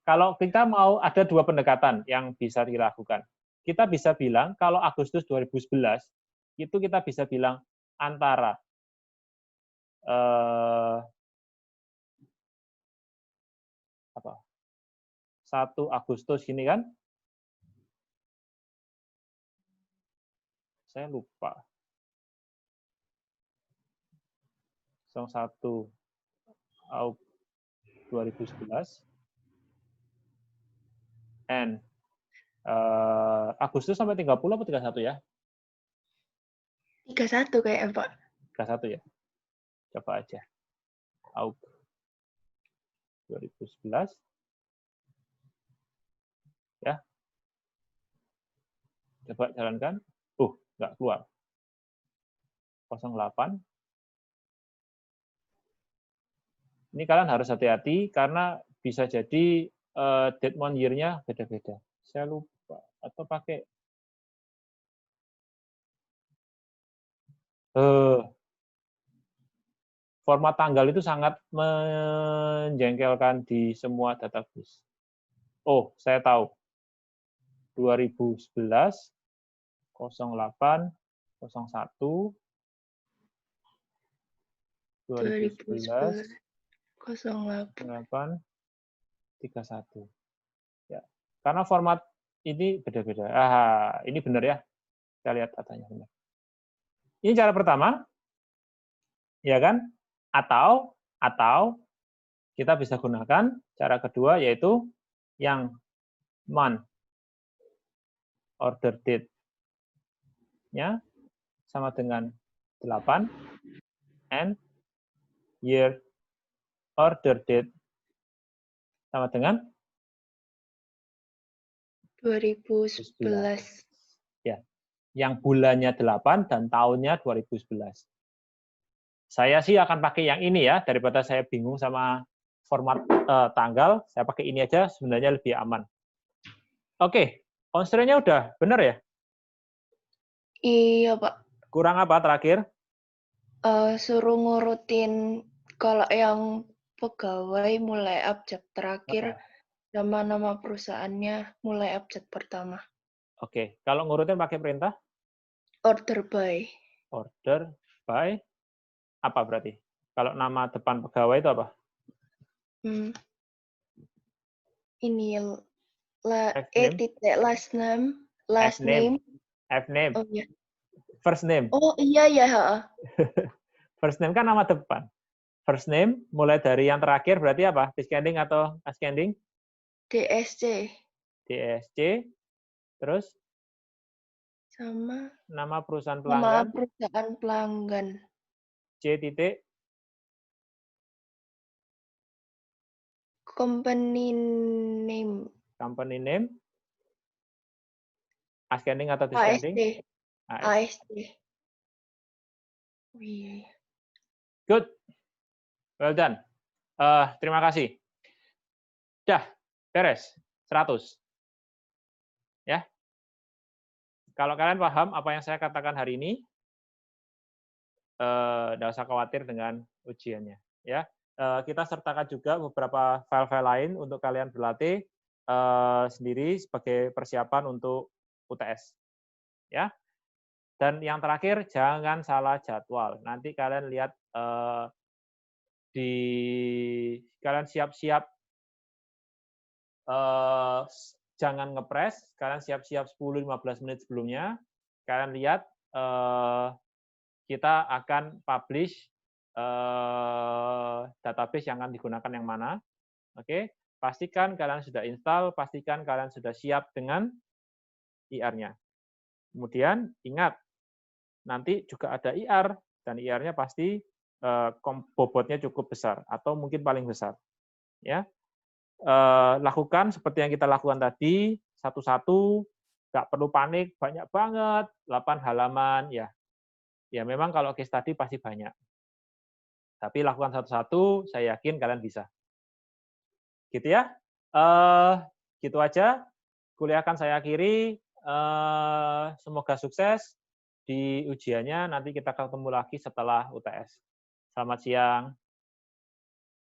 Kalau kita mau ada dua pendekatan yang bisa dilakukan. Kita bisa bilang kalau Agustus 2011 itu kita bisa bilang antara 1 Agustus gini kan? Saya lupa. 1 2011 and Agustus sampai 30 atau 31 ya? 31 kayak Pak. 31 ya? Coba aja. Aug 2011. Ya. Coba jalankan. Nggak keluar. 08. Ini kalian harus hati-hati karena bisa jadi date month year-nya beda-beda. Saya lupa. Atau pakai format tanggal itu sangat menjengkelkan di semua database. Oh, saya tahu. 2011 08 01 2011 08 31. Ya. Karena format ini beda-beda. Ini benar ya. Kita lihat datanya benar. Ini cara pertama. Ya kan? Atau kita bisa gunakan cara kedua yaitu yang month order date-nya sama dengan 8, and year order date sama dengan 2011. ya, yang bulannya 8 dan tahunnya 2011. Saya sih akan pakai yang ini ya, daripada saya bingung sama format tanggal, saya pakai ini aja sebenarnya lebih aman. Oke, constraint-nya udah benar ya? Iya, Pak. Kurang apa terakhir? Suruh ngurutin kalau yang pegawai mulai abjad terakhir, nama-nama perusahaannya mulai abjad pertama. Oke, kalau ngurutin pakai perintah? Order by. Order by apa berarti? Kalau nama depan pegawai itu apa? Ini First name? titik last name. F name. Oh iya. First name. Oh iya ya. First name kan nama depan. First name mulai dari yang terakhir berarti apa? Descending atau ascending? DSC. DSC. Terus? Sama Nama perusahaan nama pelanggan. perusahaan pelanggan. C titik. Company name. Company name. Ascending atau descending? ASD. Oh, iya. Good. Well done. Terima kasih. Dah, beres. 100. Ya. Kalau kalian paham apa yang saya katakan hari ini, tidak usah khawatir dengan ujiannya. Ya. Kita sertakan juga beberapa file-file lain untuk kalian berlatih sendiri sebagai persiapan untuk UTS. Ya. Dan yang terakhir, jangan salah jadwal. Nanti kalian lihat kalian siap-siap, jangan ngepres, kalian siap-siap 10-15 menit sebelumnya. Kalian lihat kita akan publish database yang akan digunakan yang mana. Oke, pastikan kalian sudah install, pastikan kalian sudah siap dengan IR-nya. Kemudian ingat, nanti juga ada IR, dan IR-nya pasti bobotnya cukup besar, atau mungkin paling besar. Ya, lakukan seperti yang kita lakukan tadi, satu-satu, nggak perlu panik, banyak banget, 8 halaman, ya. Ya memang kalau case study pasti banyak. Tapi lakukan satu-satu, saya yakin kalian bisa. Gitu ya. Gitu aja. Kuliah akan saya akhiri. Semoga sukses di ujiannya. Nanti kita ketemu lagi setelah UTS. Selamat siang.